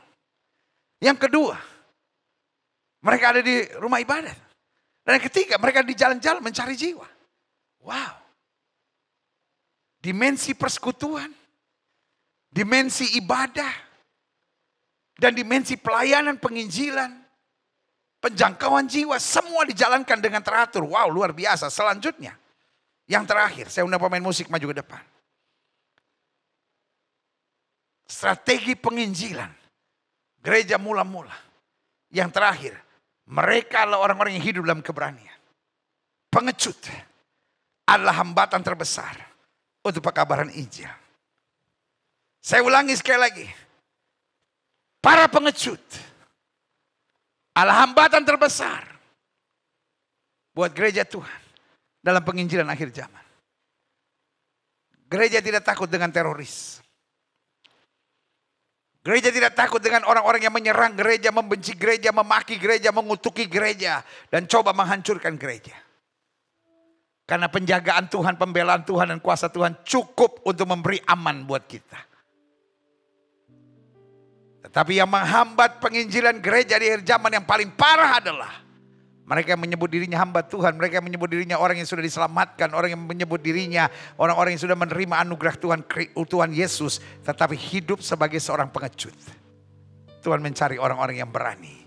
Yang kedua mereka ada di rumah ibadat. Dan yang ketiga mereka di jalan-jalan mencari jiwa. Wow. Dimensi persekutuan. Dimensi ibadah. Dan dimensi pelayanan penginjilan. Penjangkauan jiwa semua dijalankan dengan teratur. Wow, luar biasa. Selanjutnya, yang terakhir, saya undang pemain musik maju ke depan. Strategi penginjilan. Gereja mula-mula. Yang terakhir, mereka adalah orang-orang yang hidup dalam keberanian. Pengecut adalah hambatan terbesar untuk pekabaran Injil. Saya ulangi sekali lagi. Para pengecut adalah hambatan terbesar buat gereja Tuhan dalam penginjilan akhir zaman. Gereja tidak takut dengan teroris. Gereja tidak takut dengan orang-orang yang menyerang gereja, membenci gereja, memaki gereja, mengutuki gereja, dan coba menghancurkan gereja. Karena penjagaan Tuhan, pembelaan Tuhan, dan kuasa Tuhan cukup untuk memberi aman buat kita. Tetapi yang menghambat penginjilan gereja di akhir zaman yang paling parah adalah mereka yang menyebut dirinya hamba Tuhan, mereka yang menyebut dirinya orang yang sudah diselamatkan, orang yang menyebut dirinya orang-orang yang sudah menerima anugerah Tuhan Yesus, tetapi hidup sebagai seorang pengecut. Tuhan mencari orang-orang yang berani.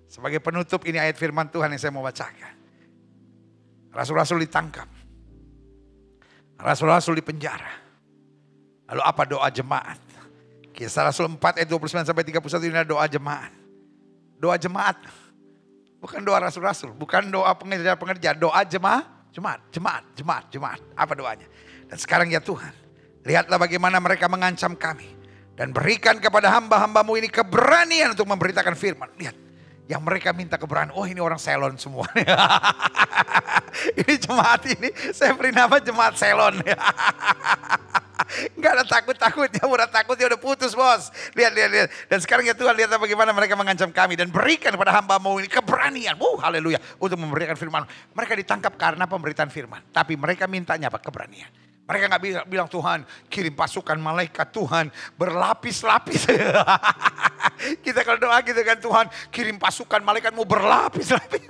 Sebagai penutup ini ayat firman Tuhan yang saya mau bacakan. Rasul-rasul ditangkap. Rasul-rasul dipenjara. Lalu apa doa jemaat? Kisah Rasul 4 ayat 29 sampai 31 ini adalah doa jemaat. Doa jemaat. Bukan doa rasul-rasul, bukan doa pengerja-pengerja, doa jemaat. Apa doanya? Dan sekarang ya Tuhan, lihatlah bagaimana mereka mengancam kami. Dan berikan kepada hamba-hambamu ini keberanian untuk memberitakan firman. Lihat, yang mereka minta keberanian. Oh, ini orang Selon semua. Ini jemaat ini, saya beri nama jemaat Selon. Enggak ada takut-takutnya, udah takutnya udah putus bos. Lihat. Dan sekarang ya Tuhan, lihatlah bagaimana mereka mengancam kami. Dan berikan kepada hamba-Mu ini keberanian. Haleluya. Untuk memberikan firman. Mereka ditangkap karena pemberitaan firman. Tapi mereka mintanya apa? Keberanian. Mereka gak bilang Tuhan kirim pasukan malaikat, Tuhan berlapis-lapis. Kita kalau doa gitu kan, Tuhan kirim pasukan malaikat-Mu berlapis-lapis.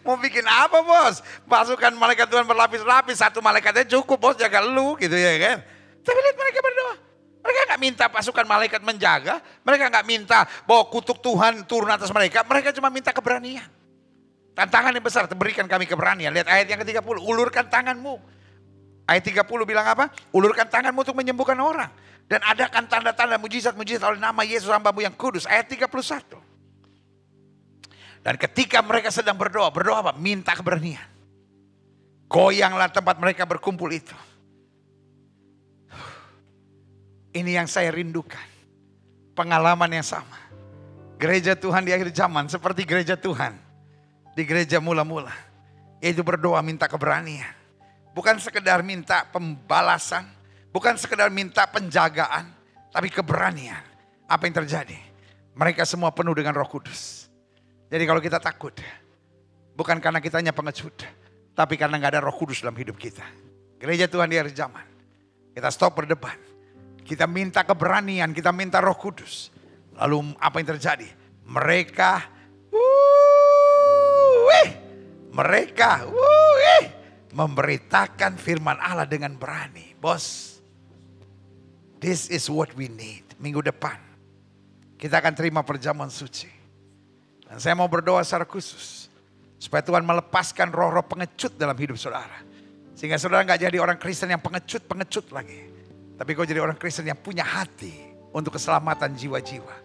Mau bikin apa bos? Pasukan malaikat Tuhan berlapis-lapis, satu malaikatnya cukup bos, jaga lu gitu ya kan. Tapi lihat mereka berdoa. Mereka gak minta pasukan malaikat menjaga. Mereka gak minta bahwa kutuk Tuhan turun atas mereka. Mereka cuma minta keberanian. Tantangan yang besar, berikan kami keberanian. Lihat ayat yang ke-30, ulurkan tanganmu. Ayat 30 bilang apa? Ulurkan tanganmu untuk menyembuhkan orang. Dan adakan tanda-tanda mujizat-mujizat oleh nama Yesus hamba-Mu yang kudus. Ayat 31. Dan ketika mereka sedang berdoa apa? Minta keberanian. Goyanglah tempat mereka berkumpul itu. Ini yang saya rindukan. Pengalaman yang sama. Gereja Tuhan di akhir zaman seperti gereja Tuhan. Di gereja mula-mula. Yaitu berdoa minta keberanian. Bukan sekedar minta pembalasan. Bukan sekedar minta penjagaan. Tapi keberanian. Apa yang terjadi? Mereka semua penuh dengan Roh Kudus. Jadi kalau kita takut, bukan karena kita hanya pengecut, tapi karena gak ada Roh Kudus dalam hidup kita. Gereja Tuhan di akhir zaman, kita stop berdebat. Kita minta keberanian, kita minta Roh Kudus. Lalu apa yang terjadi? Mereka memberitakan firman Allah dengan berani. Bos, this is what we need. Minggu depan, kita akan terima perjamuan suci. Dan saya mau berdoa secara khusus. Supaya Tuhan melepaskan roh-roh pengecut dalam hidup saudara. Sehingga saudara gak jadi orang Kristen yang pengecut-pengecut lagi. Tapi kau jadi orang Kristen yang punya hati untuk keselamatan jiwa-jiwa.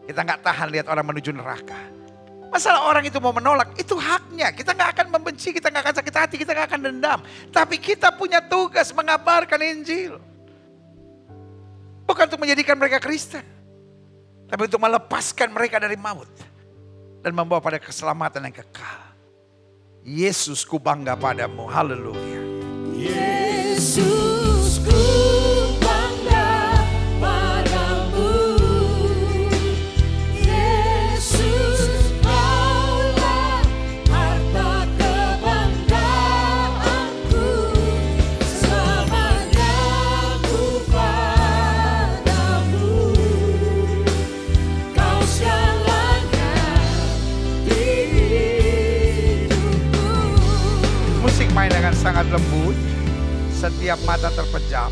Kita gak tahan lihat orang menuju neraka. Masalah orang itu mau menolak, itu haknya. Kita gak akan membenci, kita gak akan sakit hati, kita gak akan dendam. Tapi kita punya tugas mengabarkan Injil. Bukan untuk menjadikan mereka Kristen. Tapi untuk melepaskan mereka dari maut. Dan membawa pada keselamatan yang kekal. Yesus, ku bangga padamu. Haleluya. Yesus, ku bangga padamu. Yesus, Kaulah harta kebanggaanku. Selamanya ku padamu. Kau musik main dengan sangat lembut. Setiap mata terpejam.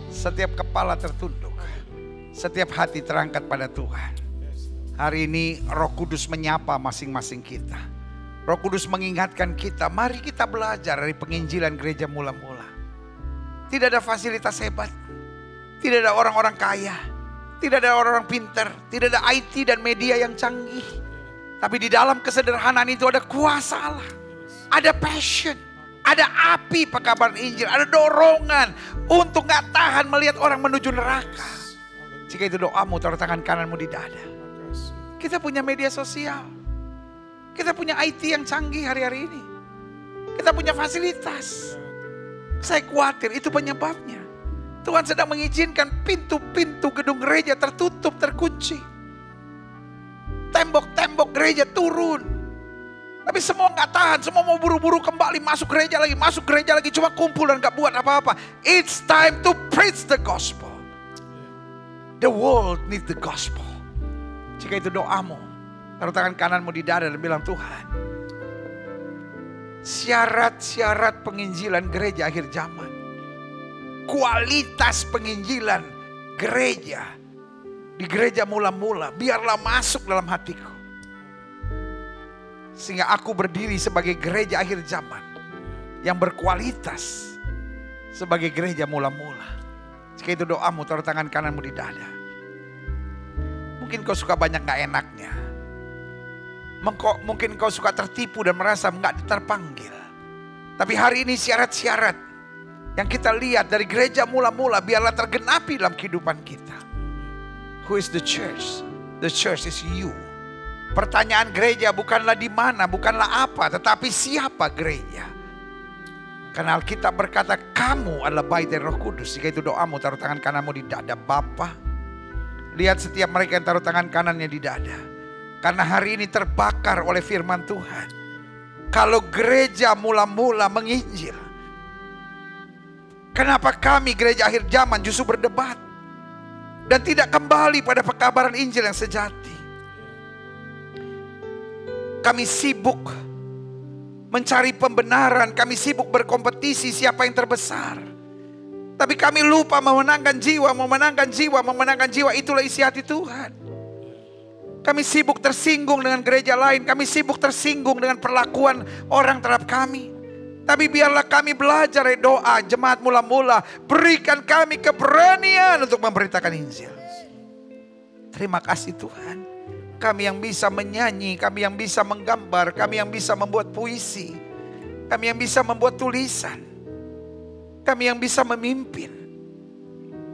Setiap kepala tertunduk. Setiap hati terangkat pada Tuhan. Hari ini Roh Kudus menyapa masing-masing kita. Roh Kudus mengingatkan kita, mari kita belajar dari penginjilan gereja mula-mula. Tidak ada fasilitas hebat. Tidak ada orang-orang kaya. Tidak ada orang-orang pintar. Tidak ada IT dan media yang canggih. Tapi di dalam kesederhanaan itu ada kuasa Allah. Ada passion. Ada api pekabaran Injil. Ada dorongan untuk gak tahan melihat orang menuju neraka. Jika itu doamu, taruh tangan kananmu di dada. Kita punya media sosial. Kita punya IT yang canggih hari-hari ini. Kita punya fasilitas. Saya khawatir itu penyebabnya. Tuhan sedang mengizinkan pintu-pintu gedung gereja tertutup, terkunci. Tembok-tembok gereja turun. Tapi semua gak tahan, semua mau buru-buru kembali masuk gereja lagi, cuma kumpul dan gak buat apa-apa. It's time to preach the gospel. The world needs the gospel. Jika itu doamu, taruh tangan kananmu di dada dan bilang, Tuhan, syarat-syarat penginjilan gereja akhir zaman, kualitas penginjilan gereja di gereja mula-mula, biarlah masuk dalam hatiku. Sehingga aku berdiri sebagai gereja akhir zaman yang berkualitas sebagai gereja mula-mula. Jika itu doamu, taruh tangan kananmu di dada. Mungkin kau suka banyak gak enaknya. Mungkin kau suka tertipu dan merasa gak terpanggil. Tapi hari ini syarat-syarat yang kita lihat dari gereja mula-mula biarlah tergenapi dalam kehidupan kita. Who is the church? The church is you. Pertanyaan gereja bukanlah di mana, bukanlah apa, tetapi siapa gereja. Karena Alkitab berkata kamu adalah bait dari Roh Kudus. Jika itu doamu, taruh tangan kananmu di dada. Bapa, lihat setiap mereka yang taruh tangan kanannya di dada. Karena hari ini terbakar oleh firman Tuhan. Kalau gereja mula-mula menginjil, kenapa kami gereja akhir zaman justru berdebat dan tidak kembali pada pekabaran Injil yang sejati? Kami sibuk mencari pembenaran, kami sibuk berkompetisi siapa yang terbesar. Tapi kami lupa memenangkan jiwa, memenangkan jiwa, memenangkan jiwa. Itulah isi hati Tuhan. Kami sibuk tersinggung dengan gereja lain, kami sibuk tersinggung dengan perlakuan orang terhadap kami. Tapi biarlah kami belajar doa jemaat mula-mula, berikan kami keberanian untuk memberitakan Injil. Terima kasih Tuhan. Kami yang bisa menyanyi, kami yang bisa menggambar, kami yang bisa membuat puisi, kami yang bisa membuat tulisan, kami yang bisa memimpin,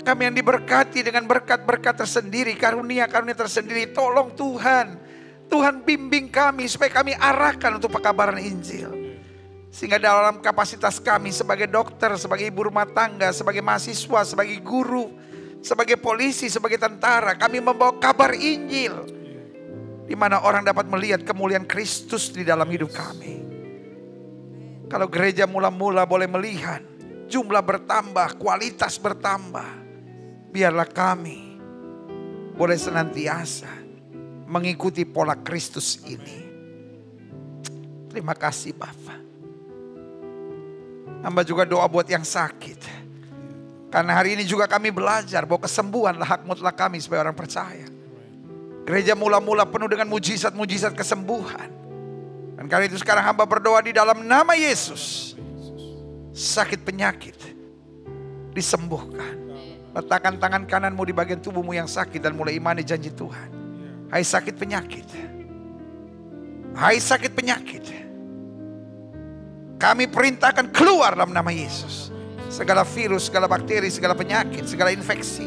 kami yang diberkati dengan berkat-berkat tersendiri, karunia-karunia tersendiri. Tolong Tuhan, Tuhan bimbing kami supaya kami arahkan untuk pekabaran Injil. Sehingga dalam kapasitas kami sebagai dokter, sebagai ibu rumah tangga, sebagai mahasiswa, sebagai guru, sebagai polisi, sebagai tentara, kami membawa kabar Injil. Di mana orang dapat melihat kemuliaan Kristus di dalam hidup kami. Kalau gereja mula-mula boleh melihat jumlah bertambah, kualitas bertambah, biarlah kami boleh senantiasa mengikuti pola Kristus ini. Terima kasih Bapa. Hamba juga doa buat yang sakit. Karena hari ini juga kami belajar bahwa kesembuhanlah hak mutlak kami sebagai orang percaya. Gereja mula-mula penuh dengan mujizat-mujizat kesembuhan. Dan karena itu sekarang hamba berdoa di dalam nama Yesus. Sakit penyakit disembuhkan. Letakkan tangan kananmu di bagian tubuhmu yang sakit dan mulai imani janji Tuhan. Hai sakit penyakit. Hai sakit penyakit. Kami perintahkan keluar dalam nama Yesus. Segala virus, segala bakteri, segala penyakit, segala infeksi,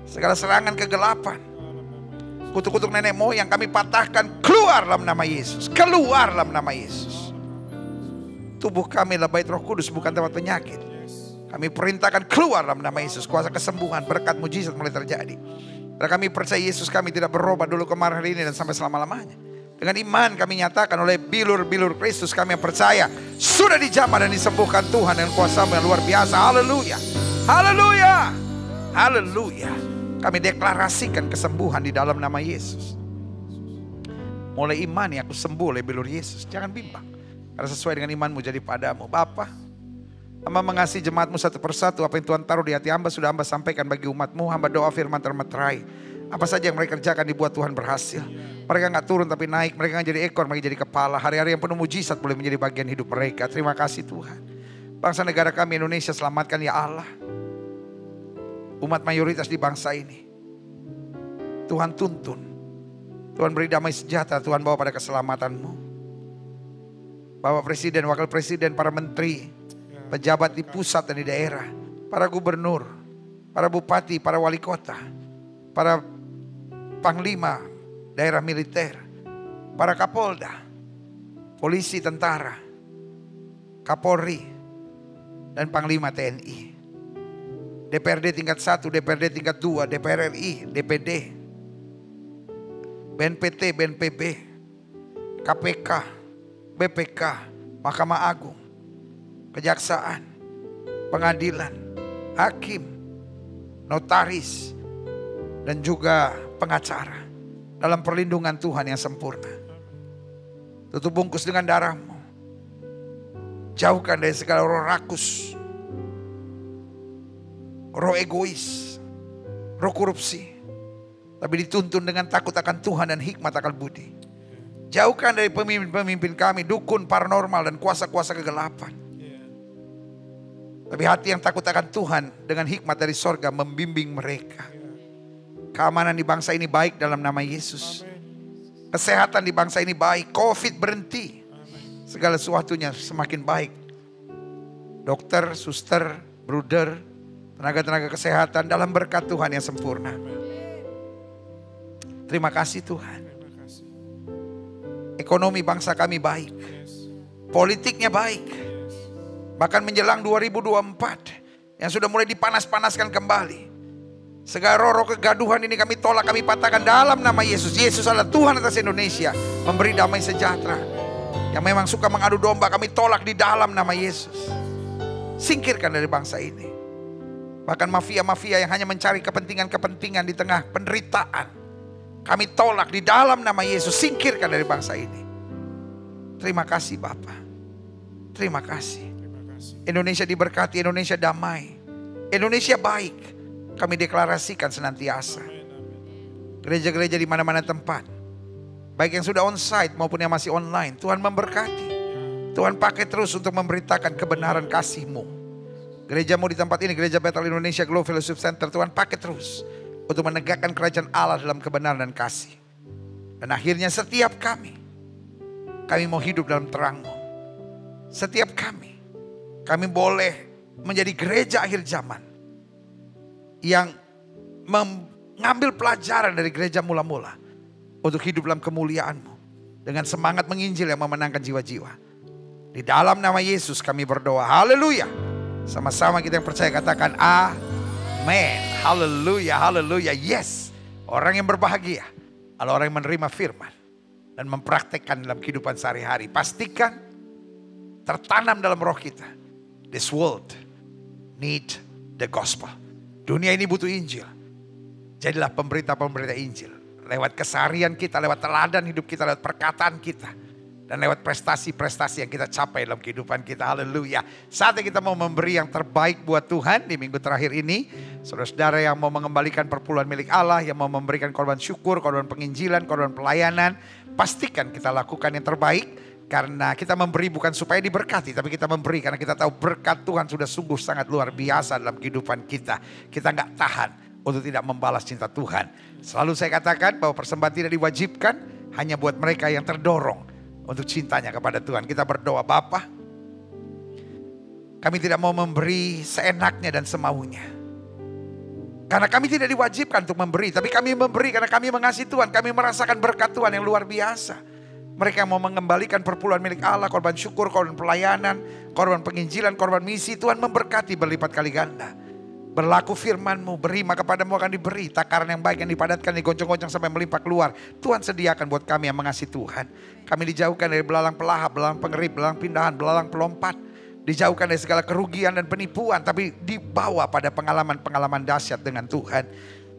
segala serangan kegelapan, kutuk-kutuk nenek moyang kami patahkan, keluar dalam nama Yesus. Keluar dalam nama Yesus. Tubuh kami adalah bait Roh Kudus, bukan tempat penyakit. Kami perintahkan keluar dalam nama Yesus. Kuasa kesembuhan, berkat, mujizat mulai terjadi. Dan kami percaya Yesus kami tidak berubah dulu kemarin hari ini dan sampai selama-lamanya. Dengan iman kami nyatakan oleh bilur-bilur Kristus kami yang percaya sudah dijamah dan disembuhkan Tuhan dengan kuasa-Mu yang luar biasa. Haleluya. Haleluya. Haleluya. Kami deklarasikan kesembuhan di dalam nama Yesus. Mulai imani aku sembuh oleh bilur Yesus. Jangan bimbang. Karena sesuai dengan imanmu jadi padamu. Bapa, hamba mengasihi jemaatmu satu persatu. Apa yang Tuhan taruh di hati hamba sudah hamba sampaikan bagi umatmu. Hamba doa firman termeterai. Apa saja yang mereka kerjakan dibuat Tuhan berhasil. Mereka gak turun tapi naik. Mereka gak jadi ekor, mereka jadi kepala. Hari-hari yang penuh mujizat boleh menjadi bagian hidup mereka. Terima kasih Tuhan. Bangsa negara kami Indonesia selamatkan ya Allah. Umat mayoritas di bangsa ini Tuhan tuntun, Tuhan beri damai sejahtera, Tuhan bawa pada keselamatan-Mu. Bapak Presiden, Wakil Presiden, para menteri, pejabat di pusat dan di daerah, para gubernur, para bupati, para wali kota, para panglima daerah militer, para kapolda, polisi, tentara, kapolri, dan panglima TNI. DPRD tingkat 1, DPRD tingkat 2, DPR RI, DPD, BNPT, BNPB, KPK, BPK, Mahkamah Agung, Kejaksaan, Pengadilan, Hakim, Notaris, dan juga pengacara dalam perlindungan Tuhan yang sempurna. Tutup bungkus dengan darah-Mu. Jauhkan dari segala roh rakus, roh egois, roh korupsi. Tapi dituntun dengan takut akan Tuhan dan hikmat akal budi. Jauhkan dari pemimpin-pemimpin kami, dukun, paranormal, dan kuasa-kuasa kegelapan. Tapi hati yang takut akan Tuhan dengan hikmat dari sorga membimbing mereka. Keamanan di bangsa ini baik dalam nama Yesus. Kesehatan di bangsa ini baik. Covid berhenti. Segala sesuatunya semakin baik. Dokter, suster, bruder, tenaga-tenaga kesehatan dalam berkat Tuhan yang sempurna. Terima kasih Tuhan. Ekonomi bangsa kami baik. Politiknya baik. Bahkan menjelang 2024 yang sudah mulai dipanas-panaskan kembali. Segala roh kegaduhan ini kami tolak, kami patahkan dalam nama Yesus. Yesus adalah Tuhan atas Indonesia, memberi damai sejahtera. Yang memang suka mengadu domba kami tolak di dalam nama Yesus. Singkirkan dari bangsa ini. Bahkan mafia-mafia yang hanya mencari kepentingan-kepentingan di tengah penderitaan, kami tolak di dalam nama Yesus. Singkirkan dari bangsa ini. Terima kasih Bapa. Terima kasih. Indonesia diberkati, Indonesia damai, Indonesia baik. Kami deklarasikan senantiasa. Gereja-gereja di mana-mana tempat, baik yang sudah onsite maupun yang masih online, Tuhan memberkati. Tuhan pakai terus untuk memberitakan kebenaran kasih-Mu. Gerejamu di tempat ini, Gereja Bethel Indonesia Global Fellowship Center, Tuhan pakai terus untuk menegakkan kerajaan Allah dalam kebenaran dan kasih. Dan akhirnya setiap kami mau hidup dalam terang-Mu. Setiap kami boleh menjadi gereja akhir zaman yang mengambil pelajaran dari gereja mula-mula untuk hidup dalam kemuliaan-Mu dengan semangat menginjil yang memenangkan jiwa-jiwa. Di dalam nama Yesus kami berdoa. Haleluya. Sama-sama kita yang percaya katakan amin. Haleluya, haleluya. Yes. Orang yang berbahagia adalah orang yang menerima firman dan mempraktekkan dalam kehidupan sehari-hari. Pastikan tertanam dalam roh kita. This world need the gospel. Dunia ini butuh Injil. Jadilah pemberita-pemberita Injil. Lewat keseharian kita, lewat teladan hidup kita, lewat perkataan kita. Dan lewat prestasi-prestasi yang kita capai dalam kehidupan kita. Haleluya. Saatnya kita mau memberi yang terbaik buat Tuhan di minggu terakhir ini. Saudara-saudara yang mau mengembalikan perpuluhan milik Allah, yang mau memberikan korban syukur, korban penginjilan, korban pelayanan. Pastikan kita lakukan yang terbaik. Karena kita memberi bukan supaya diberkati, tapi kita memberi karena kita tahu berkat Tuhan sudah sungguh sangat luar biasa dalam kehidupan kita. Kita nggak tahan untuk tidak membalas cinta Tuhan. Selalu saya katakan bahwa persembahan tidak diwajibkan, hanya buat mereka yang terdorong untuk cintanya kepada Tuhan. Kita berdoa, Bapa, kami tidak mau memberi seenaknya dan semaunya. Karena kami tidak diwajibkan untuk memberi, tapi kami memberi karena kami mengasihi Tuhan. Kami merasakan berkat Tuhan yang luar biasa. Mereka yang mau mengembalikan perpuluhan milik Allah, korban syukur, korban pelayanan, korban penginjilan, korban misi, Tuhan memberkati berlipat kali ganda. Berlaku firman-Mu, beri maka padamu akan diberi. Takaran yang baik yang dipadatkan, digoncang-goncang sampai melimpah keluar. Tuhan sediakan buat kami yang mengasihi Tuhan. Kami dijauhkan dari belalang pelahap, belalang pengerip, belalang pindahan, belalang pelompat. Dijauhkan dari segala kerugian dan penipuan, tapi dibawa pada pengalaman-pengalaman dahsyat dengan Tuhan.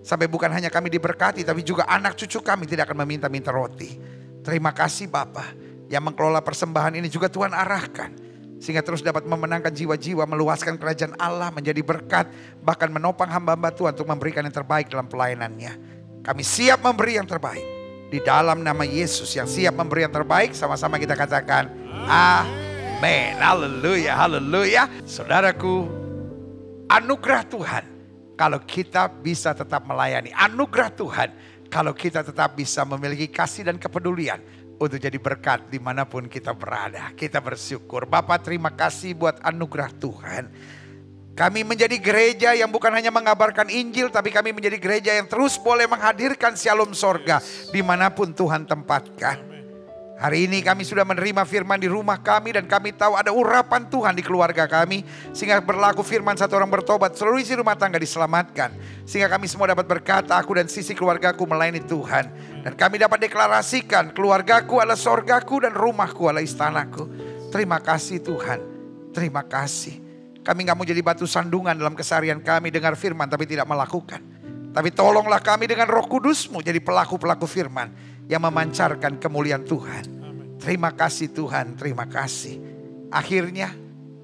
Sampai bukan hanya kami diberkati, tapi juga anak cucu kami tidak akan meminta-minta roti. Terima kasih Bapa yang mengelola persembahan ini juga Tuhan arahkan. Sehingga terus dapat memenangkan jiwa-jiwa, meluaskan kerajaan Allah menjadi berkat. Bahkan menopang hamba-hamba Tuhan untuk memberikan yang terbaik dalam pelayanannya. Kami siap memberi yang terbaik. Di dalam nama Yesus yang siap memberi yang terbaik, sama-sama kita katakan amin. Haleluya, haleluya. Saudaraku, anugerah Tuhan kalau kita bisa tetap melayani. Anugerah Tuhan kalau kita tetap bisa memiliki kasih dan kepedulian untuk jadi berkat dimanapun kita berada. Kita bersyukur. Bapak, terima kasih buat anugerah Tuhan. Kami menjadi gereja yang bukan hanya mengabarkan Injil, tapi kami menjadi gereja yang terus boleh menghadirkan shalom sorga dimanapun Tuhan tempatkan. Hari ini kami sudah menerima firman di rumah kami dan kami tahu ada urapan Tuhan di keluarga kami. Sehingga berlaku firman satu orang bertobat, seluruh isi rumah tangga diselamatkan. Sehingga kami semua dapat berkata, aku dan sisi keluargaku melayani Tuhan. Dan kami dapat deklarasikan, keluargaku adalah sorgaku dan rumahku adalah istanaku. Terima kasih Tuhan, terima kasih. Kami gak mau jadi batu sandungan dalam keseharian kami dengar firman tapi tidak melakukan. Tapi tolonglah kami dengan Roh Kudus-Mu jadi pelaku-pelaku firman yang memancarkan kemuliaan Tuhan. Terima kasih Tuhan, terima kasih. Akhirnya,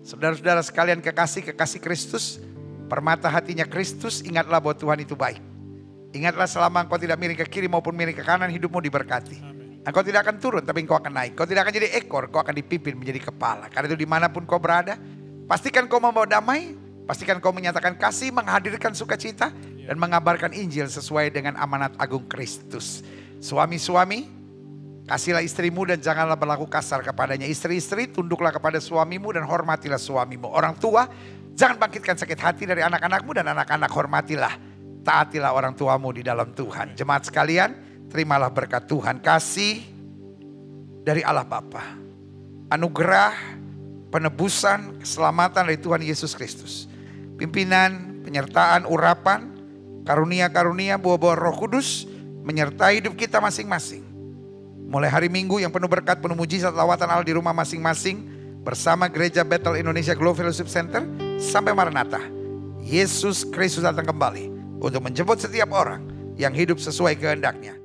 saudara-saudara sekalian kekasih Kristus, permata hatinya Kristus, ingatlah bahwa Tuhan itu baik. Ingatlah selama engkau tidak miring ke kiri maupun miring ke kanan, hidupmu diberkati. Engkau tidak akan turun tapi engkau akan naik. Kau tidak akan jadi ekor, kau akan dipimpin menjadi kepala. Karena itu dimanapun kau berada, pastikan kau membawa damai Pastikan kau menyatakan kasih, menghadirkan sukacita, dan mengabarkan Injil sesuai dengan amanat agung Kristus. Suami-suami, kasihlah istrimu dan janganlah berlaku kasar kepadanya. Istri-istri, tunduklah kepada suamimu dan hormatilah suamimu. Orang tua, jangan bangkitkan sakit hati dari anak-anakmu, dan anak-anak hormatilah, taatilah orang tuamu di dalam Tuhan. Jemaat sekalian, terimalah berkat Tuhan, kasih dari Allah Bapa, anugerah, penebusan, keselamatan dari Tuhan Yesus Kristus, pimpinan, penyertaan, urapan, karunia-karunia, buah-buah Roh Kudus menyertai hidup kita masing-masing. Mulai hari Minggu yang penuh berkat, penuh mujizat, lawatan Allah di rumah masing-masing bersama Gereja Bethel Indonesia Global Fellowship Center sampai Maranatha. Yesus Kristus datang kembali untuk menjemput setiap orang yang hidup sesuai kehendaknya.